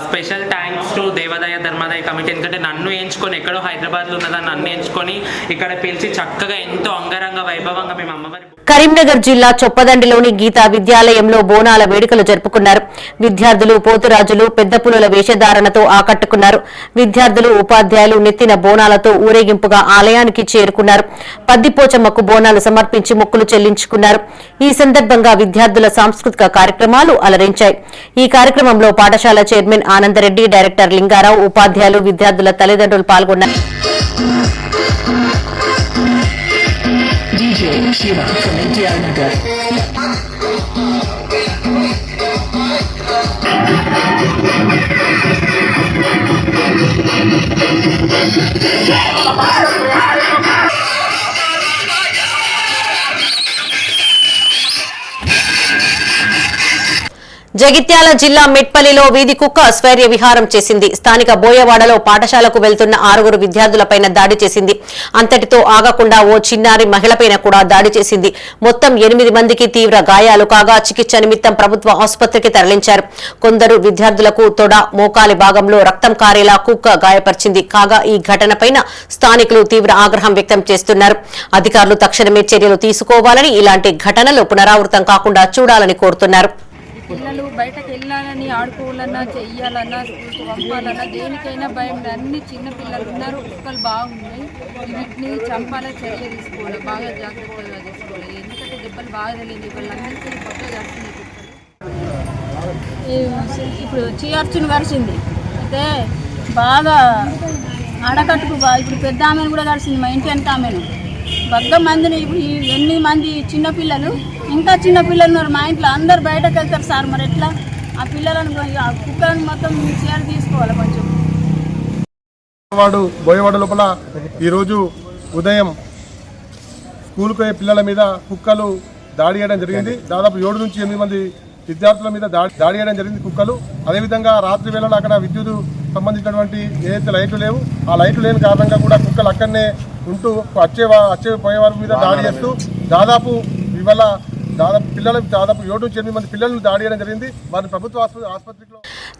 స్పెషల్ థ్యాంక్స్ టు దేవాదాయ ధర్మాదాయ కమిటీ. ఎందుకంటే నన్ను ఎంచుకొని, ఎక్కడో హైదరాబాద్లో ఉన్నదాన్ని నన్ను ఎంచుకొని ఇక్కడ పిలిచి చక్కగా ఎంతో అంగరంగ వైభవంగా మేము అమ్మవారి. కరీంనగర్ జిల్లా చొప్పదండిలోని గీతా విద్యాలయంలో బోనాల వేడుకలు జరుపుకున్నారు. విద్యార్థులు పోతురాజులు, పెద్ద పులుల వేషధారణతో ఆకట్టుకున్నారు. విద్యార్థులు, ఉపాధ్యాయులు నెత్తిన బోనాలతో ఊరేగింపుగా ఆలయానికి చేరుకున్నారు. పద్దిపోచమ్మకు బోనాలు సమర్పించి మొక్కులు చెల్లించుకున్నారు. ఈ సందర్భంగా విద్యార్థుల సాంస్కృతిక కార్యక్రమాలు అలరించాయి. ఈ కార్యక్రమంలో పాఠశాల చైర్మన్ ఆనందరెడ్డి, డైరెక్టర్ లింగారావు, ఉపాధ్యాయులు, విద్యార్థుల తల్లిదండ్రులు పాల్గొన్నారు. జగిత్యాల జిల్లా మెట్పల్లిలో వీధి కుక్క స్వైర్య విహారం చేసింది. స్థానిక బోయవాడలో పాఠశాలకు వెళ్తున్న 6 విద్యార్థులపైన దాడి చేసింది. అంతటితో ఆగకుండా ఓ చిన్నారి మహిళపైన కూడా దాడి చేసింది. మొత్తం 8 మందికి తీవ్ర గాయాలు కాగా చికిత్స నిమిత్తం ప్రభుత్వ ఆసుపత్రికి తరలించారు. కొందరు విద్యార్థులకు తొడ, మోకాలి భాగంలో రక్తం కారేలా కుక్క గాయపరిచింది. కాగా ఈ ఘటనపైన స్థానికులు తీవ్ర ఆగ్రహం వ్యక్తం చేస్తున్నారు. అధికారులు తక్షణమే చర్యలు తీసుకోవాలని, ఇలాంటి ఘటనలు పునరావృతం కాకుండా చూడాలని కోరుతున్నారు. పిల్లలు బయటకు వెళ్ళాలని, ఆడుకోవాలన్నా, చెయ్యాలన్నా, స్కూల్కి పంపాలన్నా దేనికైనా భయం. అన్ని చిన్న పిల్లలు ఉన్నారు, కుక్కలు బాగున్నాయి. వీటిని చంపాలా, చర్య తీసుకోవాలి, బాగా జాగ్రత్తగా తీసుకోవాలి. ఎందుకంటే దెబ్బలు బాగా తెలియదు. వాళ్ళందరికీ కొత్తగా చేస్తుంది. ఇప్పుడు చీర్చుని కలిసింది అయితే బాగా ఆడకట్టుకు ఇప్పుడు పెద్ద ఆమెను కూడా కలిసింది. మా ఇంటి వెనక ఆమెను బగ్గ మందిని. ఇప్పుడు 8 మంది చిన్నపిల్లలు, ఇంకా చిన్న పిల్లలు ఉన్నారు. మా ఇంట్లో అందరు బయటకు వెళ్తారు సార్. మరి ఎట్లా ఆ పిల్లలను, ఆ కుక్కలను మొత్తం చీర తీసుకోవాలి కొంచెం. బోయవాడ లోపల ఈరోజు ఉదయం స్కూల్కి పోయే పిల్లల మీద కుక్కలు దాడి చేయడం జరిగింది. దాదాపు 7 నుంచి 8 మంది విద్యార్థుల మీద దాడి చేయడం జరిగింది కుక్కలు. అదేవిధంగా రాత్రి వేళలో అక్కడ విద్యుత్ సంబంధించినటువంటి ఏదైతే లైట్లు లేవు ఆ లైట్లు లేని కారణంగా కూడా కుక్కలు అక్కడనే ఉంటూ వచ్చే పోయే వారి మీద దాడి చేస్తూ దాదాపు ఇవాళ పిల్లలకు దాదాపు 7 నుంచి 8 మంది పిల్లలను దాడి చేయడం జరిగింది. వారిని ప్రభుత్వ ఆసుపత్రిలో.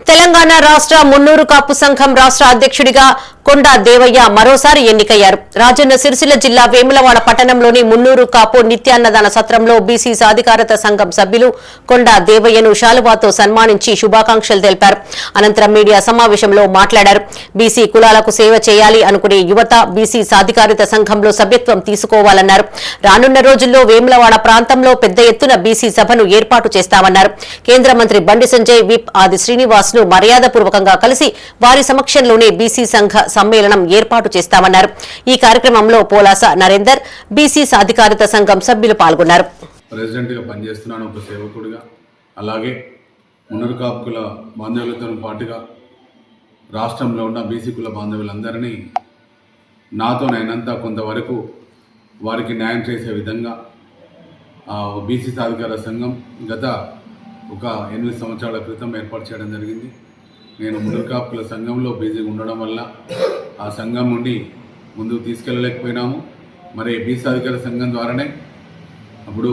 తెలంగాణ రాష్ట్ర మున్నూరు కాపు సంఘం రాష్ట్ర అధ్యక్షుడిగా కొండా దేవయ్య మరోసారి ఎన్నికయ్యారు. రాజన్న సిరిసిల్ల జిల్లా వేములవాడ పట్టణంలోని మున్నూరు కాపు నిత్యాన్నదాన సత్రంలో బీసీ సాధికారత సంఘం సభ్యులు కొండా దేవయ్యను శాలువాతో సన్మానించి శుభాకాంక్షలు తెలిపారు. అనంతరం మీడియా సమావేశంలో మాట్లాడారు. బీసీ కులాలకు సేవ చేయాలి అనుకునే యువత బీసీ సాధికారత సంఘంలో సభ్యత్వం తీసుకోవాలన్నారు. రానున్న రోజుల్లో వేములవాడ ప్రాంతంలో పెద్ద ఎత్తున బీసీ సభను ఏర్పాటు చేస్తామన్నారు. కేంద్ర మంత్రి బండి సంజయ్, విప్ ఆది శ్రీనివాస్ ను మర్యాదపూర్వకంగా కలిసి వారి సమక్షంలోనే బీసీ సంఘ సమ్మేళనం ఏర్పాటు చేస్తామన్నారు. ఈ కార్యక్రమంలో పోలాస నరేందర్, బీసీ సాధికారత సంఘం సభ్యులు పాల్గొన్నారు. ప్రెసిడెంట్ గా పనిచేస్తున్నాను, ఒక సేవకుడిగా. అలాగే మున్నూరు కాపు కుల బాంధవులతో పాటుగా రాష్ట్రంలో ఉన్న బీసీ కుల బాంధవులందరినీ నాతోనైనంత కొంతవరకు వారికి న్యాయం చేసే విధంగా బీసీ సాధికార సంఘం గత ఒక 8 సంవత్సరాల క్రితం ఏర్పాటు చేయడం జరిగింది. నేను మున్నూరు కాపు కుల సంఘంలో బిజీగా ఉండడం వల్ల ఆ సంఘం నుండి ముందుకు తీసుకెళ్ళలేకపోయినాము. మరి బీసీ సాధికార సంఘం ద్వారానే అప్పుడు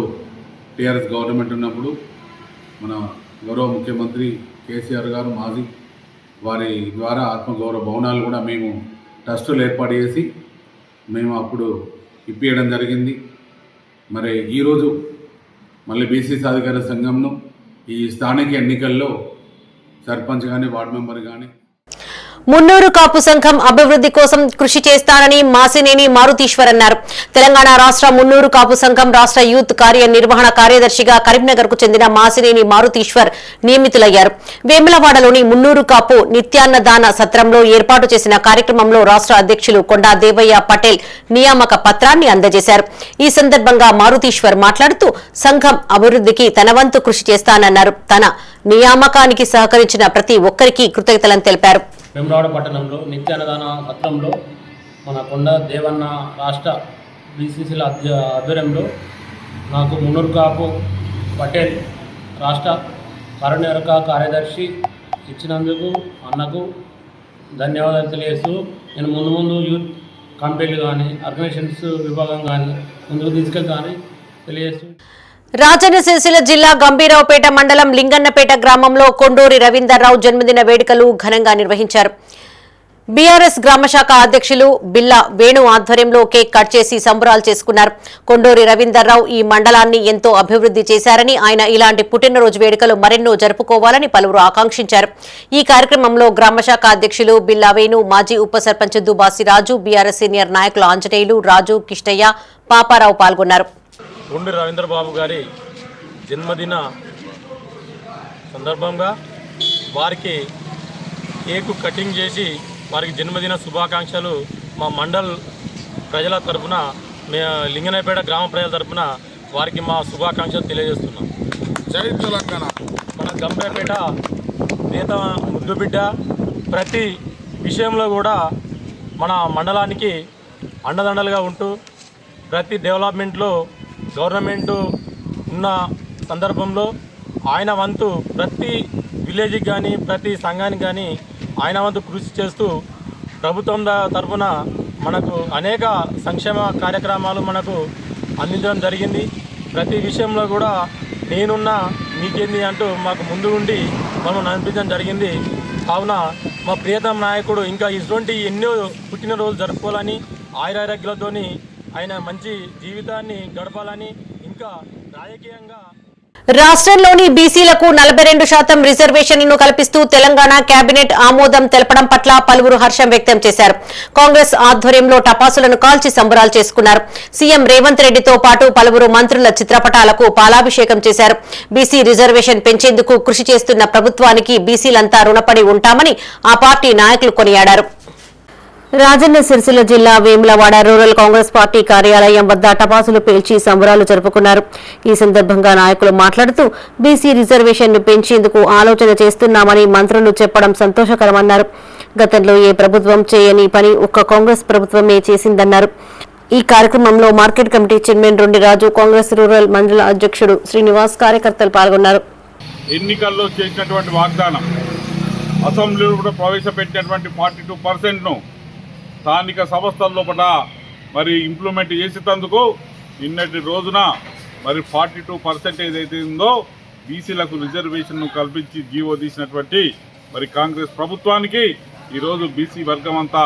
టీఆర్ఎస్ గవర్నమెంట్ ఉన్నప్పుడు మన గౌరవ ముఖ్యమంత్రి కేసీఆర్ గారు మాజీ వారి ద్వారా ఆత్మగౌరవ భవనాలు కూడా మేము ట్రస్టులు ఏర్పాటు చేసి మేము అప్పుడు ఇప్పించడం జరిగింది. మరి ఈరోజు మళ్ళీ బీసీ సాధికార సంఘంను ఈ స్థానిక ఎన్నికల్లో సర్పంచ్ కానీ వార్డు మెంబర్ కానీ మున్నూరు కాపు సంఘం అభివృద్ధి కోసం కృషి చేస్తానని మాసినేని మారుతీశ్వర్ అన్నారు. తెలంగాణ రాష్ట్ర మున్నూరు కాపు సంఘం రాష్ట్ర యూత్ కార్యనిర్వహణ కార్యదర్శిగా కరీంనగర్ కు చెందిన మాసినేని మారుతీశ్వర్ నియమితులయ్యారు. వేములవాడలోని మున్నూరు కాపు నిత్యాన్నదాన సత్రంలో ఏర్పాటు చేసిన కార్యక్రమంలో రాష్ట్ర అధ్యక్షులు కొండా దేవయ్య పటేల్ నియామక పత్రాన్ని అందజేశారు. ఈ సందర్భంగా మారుతీశ్వర్ మాట్లాడుతూ సంఘం అభివృద్ధికి తన వంతు కృషి చేస్తానన్నారు. తన నియామకానికి సహకరించిన ప్రతి ఒక్కరికి కృతజ్ఞతలను తెలిపారు. వేములవాడ పట్టణంలో నిత్యాన్నదాన సత్రంలో మన కొండ దేవన్న రాష్ట్ర బీసీసీల ఆధ్వర్యంలో నాకు మున్నూరు కాపు పటేల్ రాష్ట్ర కార్యనిర్వాహక కార్యదర్శి ఇచ్చినందుకు అన్నకు ధన్యవాదాలు తెలియజేస్తూ నేను ముందు యూత్ కంపెనీలు కానీ ఆర్గనైజేషన్స్ విభాగం కానీ ముందుకు తీసుకెళ్తానని తెలియజేస్తూ రాజన్న సిరిసిల్ల జిల్లా గంభీరావుపేట మండలం లింగన్నపేట గ్రామంలో కొండూరి రవీందర్రావు జన్మదిన వేడుకలు ఘనంగా నిర్వహించారు. బీఆర్ఎస్ గ్రామశాఖ అధ్యక్షులు బిల్లా వేణు ఆధ్వర్యంలో కేక్ కట్ చేసి సంబరాలు చేసుకున్నారు. కొండూరి రవీందర్రావు ఈ మండలాన్ని ఎంతో అభివృద్ధి చేశారని, ఆయన ఇలాంటి పుట్టినరోజు వేడుకలు మరెన్నో జరుపుకోవాలని పలువురు ఆకాంక్షించారు. ఈ కార్యక్రమంలో గ్రామశాఖ అధ్యక్షులు బిల్లా వేణు, మాజీ ఉప సర్పంచ్ దుబాసి రాజు, బీఆర్ఎస్ సీనియర్ నాయకులు ఆంజనేయులు, రాజు, కిష్టయ్య, పాపారావు పాల్గొన్నారు. కొండూరి రవీంద్ర బాబు గారి జన్మదిన సందర్భంగా వారికి కేకు కటింగ్ చేసి వారికి జన్మదిన శుభాకాంక్షలు మా మండల్ ప్రజల తరఫున లింగనపేట గ్రామ ప్రజల తరఫున వారికి మా శుభాకాంక్షలు తెలియజేస్తున్నాం. జై తెలంగాణ. మన గంభీరపేట నేత ముద్దుబిడ్డ ప్రతి విషయంలో కూడా మన మండలానికి అండదండలుగా ఉంటూ ప్రతి డెవలప్మెంట్లో గవర్నమెంటు ఉన్న సందర్భంలో ఆయన వంతు ప్రతి విలేజ్కి కానీ ప్రతి సంఘానికి కానీ ఆయన వంతు కృషి చేస్తూ ప్రభుత్వం తరఫున మనకు అనేక సంక్షేమ కార్యక్రమాలు మనకు అందించడం జరిగింది. ప్రతి విషయంలో కూడా నేనున్నా మీకేంది అంటూ మాకు ముందు ఉండి మనం అనిపించడం జరిగింది. కావున మా ప్రియతమ నాయకుడు ఇంకా ఇటువంటి ఎన్నో పుట్టినరోజులు జరుపుకోవాలని ఆయురారోగ్యాలతోని ఆయన మంచి జీవితాన్ని గడపాలని ఇంకా రాజకీయంగా రాష్ట్రంలోని బీసీలకు 42% రిజర్వేషన్లను కల్పిస్తూ తెలంగాణ కేబినెట్ ఆమోదం తెలపడం పట్ల పలువురు హర్షం వ్యక్తం చేశారు. కాంగ్రెస్ ఆధ్వర్యంలో టపాసులను కాల్చి సంబరాలు చేసుకున్నారు. సీఎం రేవంత్ రెడ్డితో పాటు పలువురు మంత్రుల చిత్రపటాలకు పాలాభిషేకం చేశారు. బీసీ రిజర్వేషన్ పెంచేందుకు కృషి చేస్తున్న ప్రభుత్వానికి బీసీలంతా రుణపడి ఉంటామని ఆ పార్టీ నాయకులు కొనియాడారు. రాజన్న సిరిసిల్ల జిల్లా వేములవాడ రూరల్ కాంగ్రెస్ పార్టీ కార్యాలయం వద్ద టపాసులు పేల్చి సంబరాలు జరుపుకున్నారు. ఈ సందర్భంగా నాయకులు మాట్లాడుతూ బీసీ రిజర్వేషన్ ను పెంచేందుకు ఆలోచన చేస్తున్నామని మంత్రులు చెప్పడం సంతోషకరమన్నారు. గతంలో ఏ ప్రభుత్వం చేయని పని ఒక్క కాంగ్రెస్ ప్రభుత్వమే చేసిందన్నారు. ఈ కార్యక్రమంలో market committee chairman Rondiraju, Congress rural mandal అధ్యక్షుడు శ్రీనివాస్, కార్యకర్తలు పాల్గొన్నారు. ఎన్నికల్లో చేసినటువంటి వాగ్దానం అసెంబ్లీలో కూడా ప్రవేశపెట్టినటువంటి 42%ను స్థానిక సంస్థల లోపల మరి ఇంప్లిమెంట్ చేసేందుకు నిన్నటి రోజున మరి 42% ఏదైతే ఉందో బీసీలకు రిజర్వేషన్ను కల్పించి జీవో తీసినటువంటి మరి కాంగ్రెస్ ప్రభుత్వానికి ఈరోజు బీసీ వర్గం అంతా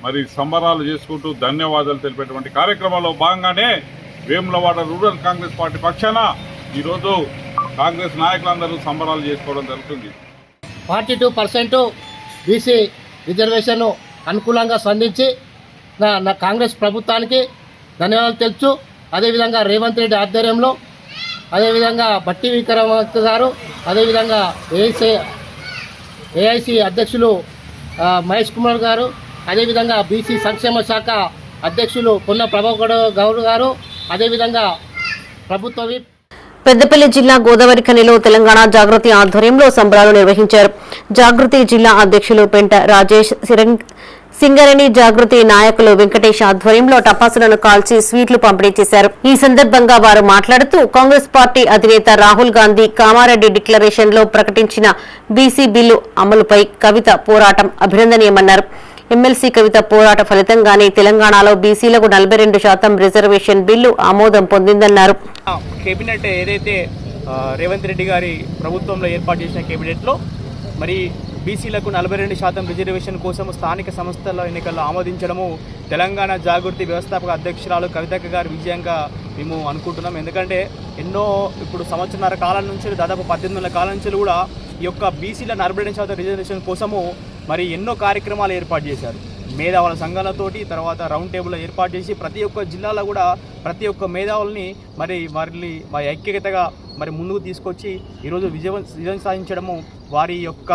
మరి సంబరాలు చేసుకుంటూ ధన్యవాదాలు తెలిపేటువంటి కార్యక్రమంలో భాగంగానే వేములవాడ రూరల్ కాంగ్రెస్ పార్టీ పక్షాన ఈరోజు కాంగ్రెస్ నాయకులందరూ సంబరాలు చేసుకోవడం జరుగుతుంది. 42% బీసీ రిజర్వేషన్ అనుకూలంగా స్పందించి నా కాంగ్రెస్ ప్రభుత్వానికి ధన్యవాదాలు తెలుసు. అదేవిధంగా రేవంత్ రెడ్డి ఆధ్వర్యంలో, అదేవిధంగా బట్టి విక్రమార్క గారు, అదేవిధంగా ఏఐసి అధ్యక్షులు మహేష్ కుమార్ గారు, అదేవిధంగా బీసీ సంక్షేమ శాఖ అధ్యక్షులు పొన్న ప్రభాకర్ గౌడ్ గారు, అదేవిధంగా ప్రభుత్వ పెద్దపల్లి జిల్లా గోదావరిఖనిలో తెలంగాణ జాగృతి ఆధ్వర్యంలో సంబరాలు నిర్వహించారు. జాగృతి జిల్లా అధ్యక్షులు పెంట రాజేష్, సింగరేణి జాగృతి నాయకులు వెంకటేష్ ఆధ్వర్యంలో టపాసులను కాల్చి స్వీట్లు పంపిణీ చేశారు. ఈ సందర్భంగా వారు మాట్లాడుతూ కాంగ్రెస్ పార్టీ అధినేత రాహుల్ గాంధీ కామారెడ్డి డిక్లరేషన్ లో ప్రకటించిన బీసీ బిల్లు అమలుపై కవిత పోరాటం అభినందనీయమన్నారు. ఎమ్మెల్సీ కవిత పోరాట ఫలితంగానే తెలంగాణలో బీసీలకు 42% రిజర్వేషన్ బిల్లు ఆమోదం పొందిందన్నారు. కేబినెట్ ఏదైతే రేవంత్ రెడ్డి గారి ప్రభుత్వంలో ఏర్పాటు చేసిన కేబినెట్లో మరి బీసీలకు 42% రిజర్వేషన్ కోసం స్థానిక సంస్థల ఎన్నికల్లో ఆమోదించడము తెలంగాణ జాగృతి వ్యవస్థాపక అధ్యక్షురాలు కవితక్క గారి విజయంగా మేము అనుకుంటున్నాం. ఎందుకంటే ఎన్నో ఇప్పుడు సంవత్సరాల కాలం నుంచి దాదాపు 18 నెలల కాలం నుంచి కూడా ఈ యొక్క బీసీల 42% రిజర్వేషన్ కోసము మరి ఎన్నో కార్యక్రమాలు ఏర్పాటు చేశారు. మేధావుల సంఘాలతోటి, తర్వాత రౌండ్ టేబుల్ ఏర్పాటు చేసి ప్రతి ఒక్క జిల్లాలో కూడా ప్రతి ఒక్క మేధావుల్ని మరి వారిని ఐక్యతగా మరి ముందుకు తీసుకొచ్చి ఈరోజు విజయం సాధించడము వారి యొక్క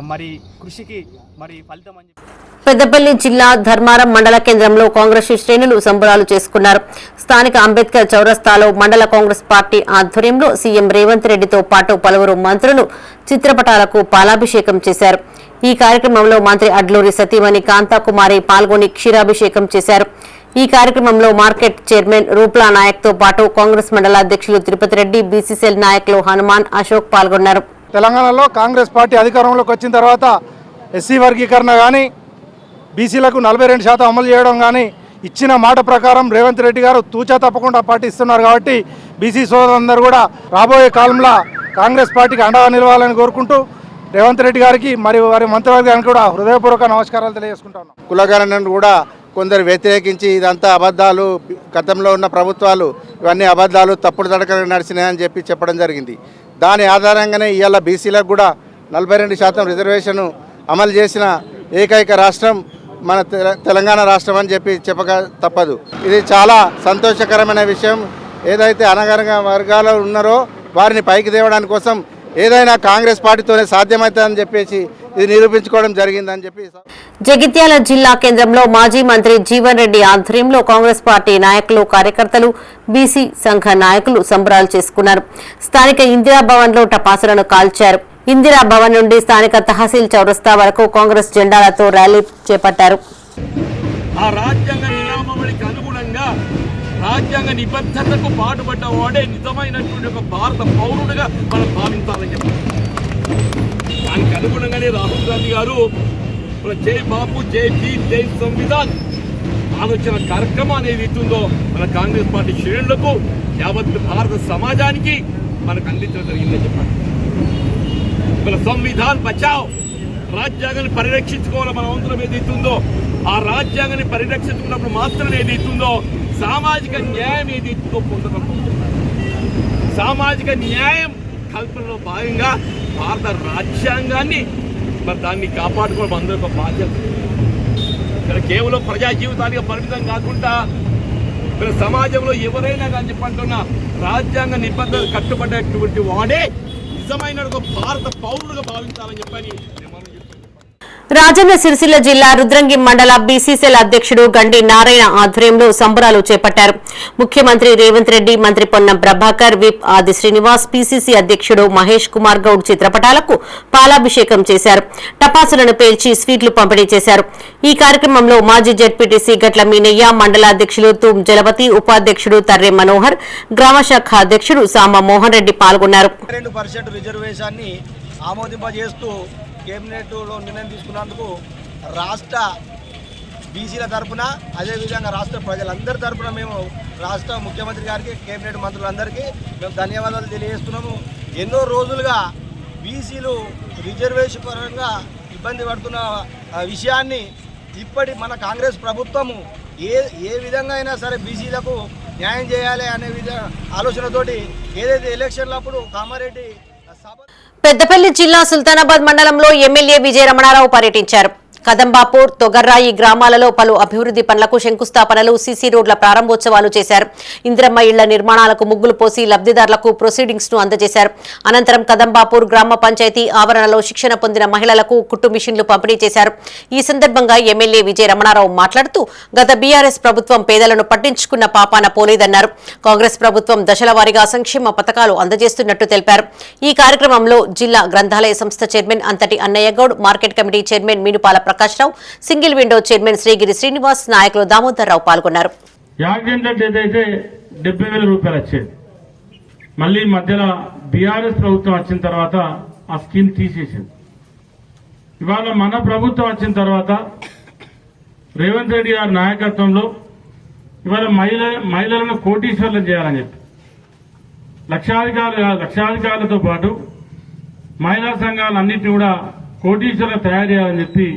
మరి కృషికి మరి ఫలితం అని చెప్పి పెద్దపల్లి జిల్లా ధర్మారం మండల కేంద్రంలో కాంగ్రెస్ శ్రేణులు సంబరాలు చేసుకున్నారు. స్థానిక అంబేద్కర్ చౌరస్తాలో మండల కాంగ్రెస్ పార్టీ ఆధ్వర్యంలో సీఎం రేవంత్ రెడ్డితో పాటు పలువురు మంత్రులు చిత్రపటాలకు పాలాభిషేకం చేశారు. ఈ కార్యక్రమంలో మంత్రి అడ్లూరి సతీమణి కాంతాకుమారి పాల్గొని క్షీరాభిషేకం చేశారు. ఈ కార్యక్రమంలో మార్కెట్ చైర్మన్ రూప్లా నాయక్ తో పాటు కాంగ్రెస్ మండల అధ్యక్షులు తిరుపతి రెడ్డి, బీసీసీఎల్ నాయకులు హనుమాన్, అశోక్ పాల్గొన్నారు. తెలంగాణలో కాంగ్రెస్ పార్టీ అధికారంలోకి వచ్చిన తర్వాత ఎస్సీ వర్గీకరణ కానీ, బీసీలకు 42% అమలు చేయడం కానీ ఇచ్చిన మాట ప్రకారం రేవంత్ రెడ్డి గారు తూచా తప్పకుండా పాటిస్తున్నారు. కాబట్టి బీసీ సోదరులందరూ కూడా రాబోయే కాలంలో కాంగ్రెస్ పార్టీకి అండగా నిలవాలని కోరుకుంటూ రేవంత్ రెడ్డి గారికి మరియు వారి మంత్రివర్గానికి కూడా హృదయపూర్వక నమస్కారాలు తెలియజేసుకుంటాను. కులగణనను కూడా కొందరు వ్యతిరేకించి ఇదంతా అబద్ధాలు, గతంలో ఉన్న ప్రభుత్వాలు ఇవన్నీ అబద్ధాలు, తప్పుడు తడకలు నడిచినాయని చెప్పడం జరిగింది. దాని ఆధారంగానే ఇవాళ బీసీలకు కూడా 42% రిజర్వేషన్ అమలు చేసిన ఏకైక రాష్ట్రం మన తెలంగాణ రాష్ట్రం అని చెప్పక తప్పదు. ఇది చాలా సంతోషకరమైన విషయం. ఏదైతే అనగారిన వర్గాలు ఉన్నారో వారిని పైకి తేవడానికి కోసం ఏదైనా కాంగ్రెస్ పార్టీతోనే సాధ్యమవుతుందని చెప్పేసి ఇది నిరూపించుకోవడం జరిగిందని చెప్పి జగిత్యాల జిల్లా కేంద్రంలో మాజీ మంత్రి జీవన్ రెడ్డి ఆధ్వర్యంలో కాంగ్రెస్ పార్టీ నాయకులు, కార్యకర్తలు, బీసీ సంఘ నాయకులు సంబరాలు చేసుకున్నారు. స్థానిక ఇందిరాభవన్ లో టపాసులను కాల్చారు. ఇందిరాభవన్ నుండి స్థానిక తహసీల్ చౌరస్తా వరకు కాంగ్రెస్ జెండాలతో ర్యాలీ చేపట్టారు. ఆ రాజ్యాంగ నియామావళికి అనుగుణంగా రాజ్యాంగ నిబద్ధతకు పాటుపడ్డ వాడే నిజమైనటువంటి ఒక భారత పౌరుడిగా మనం భావించాలని చెప్పారు. దానికి అనుగుణంగానే రాహుల్ గాంధీ గారు జై బాపు, జై భీమ్, జై సంవిధాన్ ఆలోచన కార్యక్రమం అనేది ఇస్తుందో మన కాంగ్రెస్ పార్టీ శ్రేణులకు, యావత్ భారత సమాజానికి మనకు అందించడం జరిగిందని చెప్పారు. మన సంవిధాన్ బచావ్, రాజ్యాంగాన్ని పరిరక్షించుకోవాలి మన అవసరం ఏదైతుందో ఆ రాజ్యాంగాన్ని పరిరక్షించుకున్నప్పుడు మాత్రమే ఏదైతుందో సామాజిక న్యాయం ఏదైతుందో పొందగలుగుతుంది. సామాజిక న్యాయం కల్పనలో భాగంగా భారత రాజ్యాంగాన్ని మరి దాన్ని కాపాడుకోవడం అందరూ ఒక బాధ్యత. ఇక్కడ కేవలం ప్రజా జీవితానికి పరిమితం కాకుండా ఇక్కడ సమాజంలో ఎవరైనా కానీ చెప్పంటున్నా రాజ్యాంగ నిబంధనలు కట్టుబడేటువంటి వాడే నిజమైన ఒక భారత పౌరులుగా భావించాలని చెప్పని రాజన్న సిరిసిల్ల జిల్లా రుద్రంగి మండల బీసీసీఎల్ అధ్యక్షుడు గండి నారాయణ ఆధ్వర్యంలో సంబరాలు చేపట్టారు. ముఖ్యమంత్రి రేవంత్ రెడ్డి, మంత్రి పొన్నం ప్రభాకర్, విప్ ఆది శ్రీనివాస్, పీసీసీ అధ్యక్షుడు మహేష్ కుమార్ గౌడ్ చిత్రపటాలకు పాలాభిషేకం చేశారు. టపాసులను పేల్చి స్వీట్లు పంపిణీ చేశారు. ఈ కార్యక్రమంలో మాజీ జెడ్పీటీసీ గట్ల మీనయ్య, మండల అధ్యక్షులు తూమ్ జలపతి, ఉపాధ్యక్షుడు తర్రె మనోహర్, గ్రామశాఖ అధ్యక్షుడు సామ మోహన్ రెడ్డి పాల్గొన్నారు. రిజర్వేషన్ని ఆమోదింపజేస్తూ కేబినెట్లో నిర్ణయం తీసుకున్నందుకు రాష్ట్ర బీసీల తరఫున అదేవిధంగా రాష్ట్ర ప్రజలందరి తరఫున మేము రాష్ట్ర ముఖ్యమంత్రి గారికి కేబినెట్ మంత్రులందరికీ మేము ధన్యవాదాలు తెలియజేస్తున్నాము. ఎన్నో రోజులుగా బీసీలు రిజర్వేషన్ పరంగా ఇబ్బంది పడుతున్న విషయాన్ని ఇప్పటి మన కాంగ్రెస్ ప్రభుత్వము ఏ విధంగా అయినా సరే బీసీలకు న్యాయం చేయాలి అనే ఆలోచనతోటి ఏదైతే ఎలక్షన్లప్పుడు కామారెడ్డి పెద్దపల్లి జిల్లా సుల్తానాబాద్ మండలంలో ఎమ్మెల్యే విజయ రమణారావు పర్యటించారు. కదంబాపూర్, తొగర్రాయి గ్రామాలలో పలు అభివృద్ధి పనులకు శంకుస్థాపనలు, సీసీ రోడ్ల ప్రారంభోత్సవాలు చేశారు. ఇందిరమ్మ ఇళ్ల నిర్మాణాలకు ముగ్గులు పోసి లబ్ధిదారులకు ప్రొసీడింగ్స్ ను అందజేశారు. అనంతరం కదంబాపూర్ గ్రామ పంచాయతీ ఆవరణలో శిక్షణ పొందిన మహిళలకు కుట్టు మిషన్లు పంపిణీ చేశారు. ఈ సందర్భంగా ఎమ్మెల్యే విజయ రమణారావు మాట్లాడుతూ గత బీఆర్ఎస్ ప్రభుత్వం పేదలను పట్టించుకున్న పాపాన పోలేదన్నారు. కాంగ్రెస్ ప్రభుత్వం దశల వారీగా సంక్షేమ పథకాలు అందజేస్తున్నట్టు తెలిపారు. ఈ కార్యక్రమంలో జిల్లా గ్రంథాలయ సంస్థ chairman Antati Annaiah Goud, market committee chairman Meenupala Prakash Rao, single window chairman Srigiri Srinivas, నాయకులు దామోదర్ రావు పాల్గొన్నారు. యాక్సిడెంట్ ఏదైతే 70,000 రూపాయలు వచ్చేది, మళ్ళీ మధ్యలో బీఆర్ఎస్ ప్రభుత్వం వచ్చిన తర్వాత ఆ స్కీమ్ తీసేసింది. ఇవాళ మన ప్రభుత్వం వచ్చిన తర్వాత రేవంత్ రెడ్డి గారి నాయకత్వంలో ఇవాళ మహిళలను కోటీశ్వర్లను చేయాలని చెప్పి లక్షాధికారులతో పాటు మహిళా సంఘాలన్నింటినీ కూడా కోటీశ్వర్లు తయారు చేయాలని చెప్పి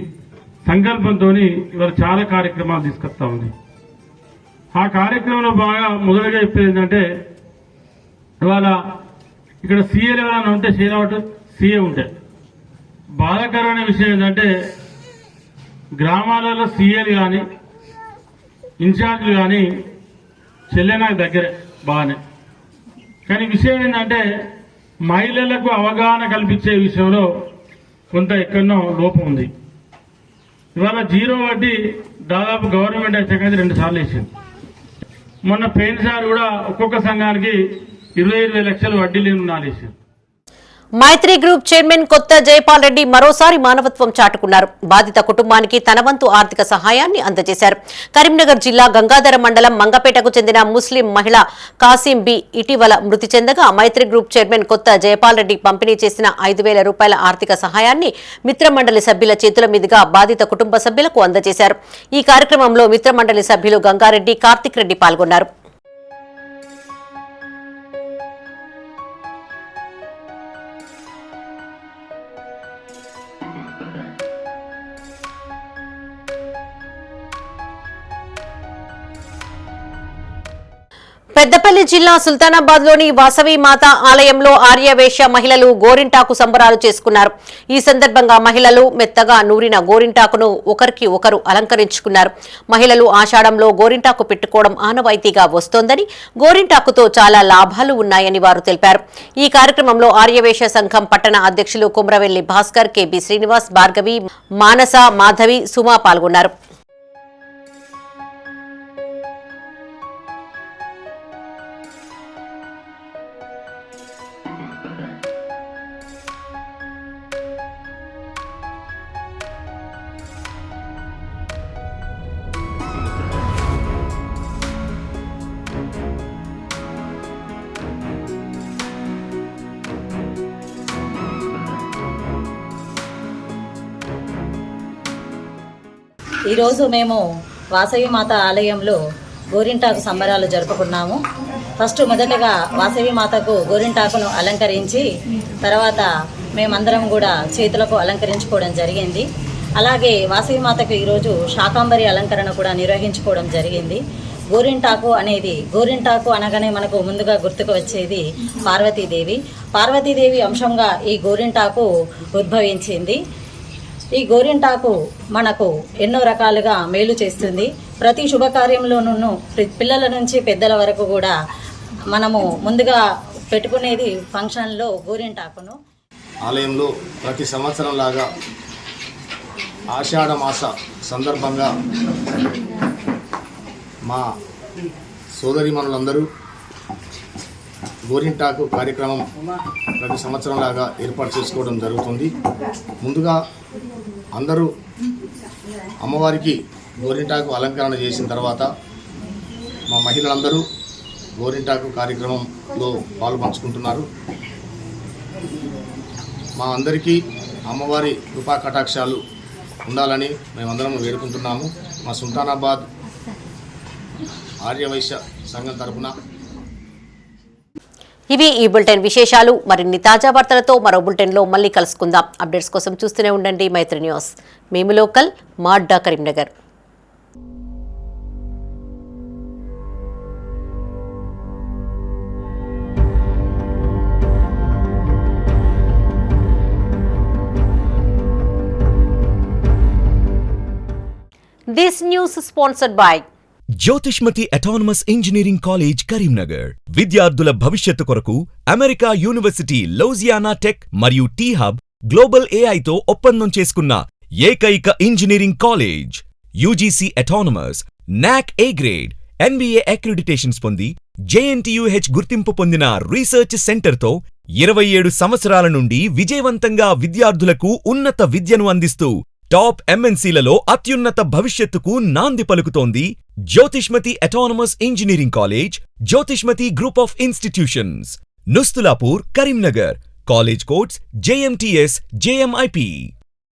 సంకల్పంతో ఇవాళ చాలా కార్యక్రమాలు తీసుకొస్తా ఉంది. ఆ కార్యక్రమంలో బాగా మొదలుగా చెప్పేది ఏంటంటే, ఇవాళ ఇక్కడ సీఏలు ఎవరైనా ఉంటే సీఏ ఉంటే బాధాకరమైన విషయం ఏంటంటే, గ్రామాలలో సీఏలు కానీ ఇన్ఛార్జీలు కానీ చెల్లె నాకు దగ్గరే బాగానే, కానీ విషయం ఏంటంటే మహిళలకు అవగాహన కల్పించే విషయంలో కొంత ఎక్కడనో లోపం ఉంది. ఇవాళ 0 వడ్డీ దాదాపు గవర్నమెంట్ వచ్చాక 2 సార్లు వేసింది. మొన్న పోయినసారి కూడా ఒక్కొక్క సంఘానికి 20 లక్షలు వడ్డీ లేని రుణాలు వేసింది. మైత్రి గ్రూప్ చైర్మన్ కొత్త జైపాల్ రెడ్డి మరోసారి మానవత్వం చాటుకున్నారు. బాధిత కుటుంబానికి తన వంతు ఆర్థిక సహాయాన్ని అందజేశారు. కరీంనగర్ జిల్లా గంగాధర మండలం మంగపేటకు చెందిన ముస్లిం మహిళ కాసిం బి ఇటీవల మృతి చెందగా మైత్రి గ్రూప్ చైర్మన్ కొత్త జైపాల్ రెడ్డి పంపిణీ చేసిన 5,000 రూపాయల ఆర్థిక సహాయాన్ని మిత్రమండలి సభ్యుల చేతుల మీదుగా బాధిత కుటుంబ సభ్యులకు అందజేశారు. ఈ కార్యక్రమంలో మిత్రమండలి సభ్యులు గంగారెడ్డి, కార్తిక్ రెడ్డి పాల్గొన్నారు. పెద్దపల్లి జిల్లా సుల్తానాబాద్ లోని వాసవి మాత ఆలయంలో ఆర్యవేశ్య మహిళలు గోరింటాకు సంబరాలు చేసుకున్నారు. ఈ సందర్భంగా మహిళలు మెత్తగా నూరిన గోరింటాకును ఒకరికి ఒకరు అలంకరించుకున్నారు. మహిళలు ఆషాఢంలో గోరింటాకు పెట్టుకోవడం ఆనవాయితీగా వస్తోందని, గోరింటాకుతో చాలా లాభాలు ఉన్నాయని వారు తెలిపారు. ఈ కార్యక్రమంలో ఆర్యవేశ్య సంఘం పట్టణ అధ్యక్షులు కుమ్రవెల్లి భాస్కర్, కేబి శ్రీనివాస్, భార్గవి, మానస, మాధవి, సుమా పాల్గొన్నారు. ఈరోజు మేము వాసవి మాత ఆలయంలో గోరింటాకు సంబరాలు జరుపుకున్నాము. మొదటగా వాసవి మాతకు గోరింటాకును అలంకరించి తర్వాత మేమందరం కూడా చేతులకు అలంకరించుకోవడం జరిగింది. అలాగే వాసవి మాతకు ఈరోజు శాకాంబరి అలంకరణ కూడా నిర్వహించుకోవడం జరిగింది. గోరింటాకు అనగానే మనకు ముందుగా గుర్తుకు వచ్చేది పార్వతీదేవి అంశంగా ఈ గోరింటాకు ఉద్భవించింది. ఈ గోరింటాకు మనకు ఎన్నో రకాలుగా మేలు చేస్తుంది. ప్రతి శుభకార్యంలోనూ పిల్లల నుంచి పెద్దల వరకు కూడా మనము ముందుగా పెట్టుకునేది ఫంక్షన్లో గోరింటాకును. ఆలయంలో ప్రతి సంవత్సరం లాగా ఆషాఢ మాస సందర్భంగా మా సోదరీమణులందరూ గోరింటాకు కార్యక్రమం ప్రతి సంవత్సరం లాగా ఏర్పాటు చేసుకోవడం జరుగుతుంది. ముందుగా అందరూ అమ్మవారికి గోరింటాకు అలంకరణ చేసిన తర్వాత మా మహిళలందరూ గోరింటాకు కార్యక్రమంలో పాల్పంచుకుంటున్నారు. మా అందరికీ అమ్మవారి కృపా కటాక్షాలు ఉండాలని మేమందరం వేడుకుంటున్నాము. మా సుల్తానాబాద్ ఆర్యవైశ్య సంఘం తరపున. ఇవి ఈ బులెటిన్ విశేషాలు. మరిన్ని తాజా వార్తలతో మరో బులెటిన్లో మళ్ళీ కలుసుకుందాం. అప్డేట్స్ కోసం చూస్తూనే ఉండండి మైత్రి న్యూస్. మేము లోకల్, మా అడ్డా Karimnagar. This news is sponsored by Jyothishmathi autonomous engineering college Karimnagar. విద్యార్థుల భవిష్యత్తు కొరకు అమెరికా యూనివర్సిటీ లౌజియానా టెక్ మరియు టీ హబ్ గ్లోబల్ ఏఐతో ఒప్పందం చేసుకున్న ఏకైక ఇంజనీరింగ్ కాలేజ్. యూజీసీ అటానమస్, నాక్ ఏ గ్రేడ్, NBA అక్రిడిటేషన్స్ పొంది JNTUH గుర్తింపు పొందిన రీసెర్చ్ సెంటర్తో 27 సంవత్సరాల నుండి విజయవంతంగా విద్యార్థులకు ఉన్నత విద్యను అందిస్తూ టాప్ MNCలలో అత్యున్నత భవిష్యత్తుకు నాంది పలుకుతోంది Jyothishmathi autonomous engineering college, Jyothishmathi group of institutions, Nustulapur, Karimnagar. College codes JMTS, JMIP.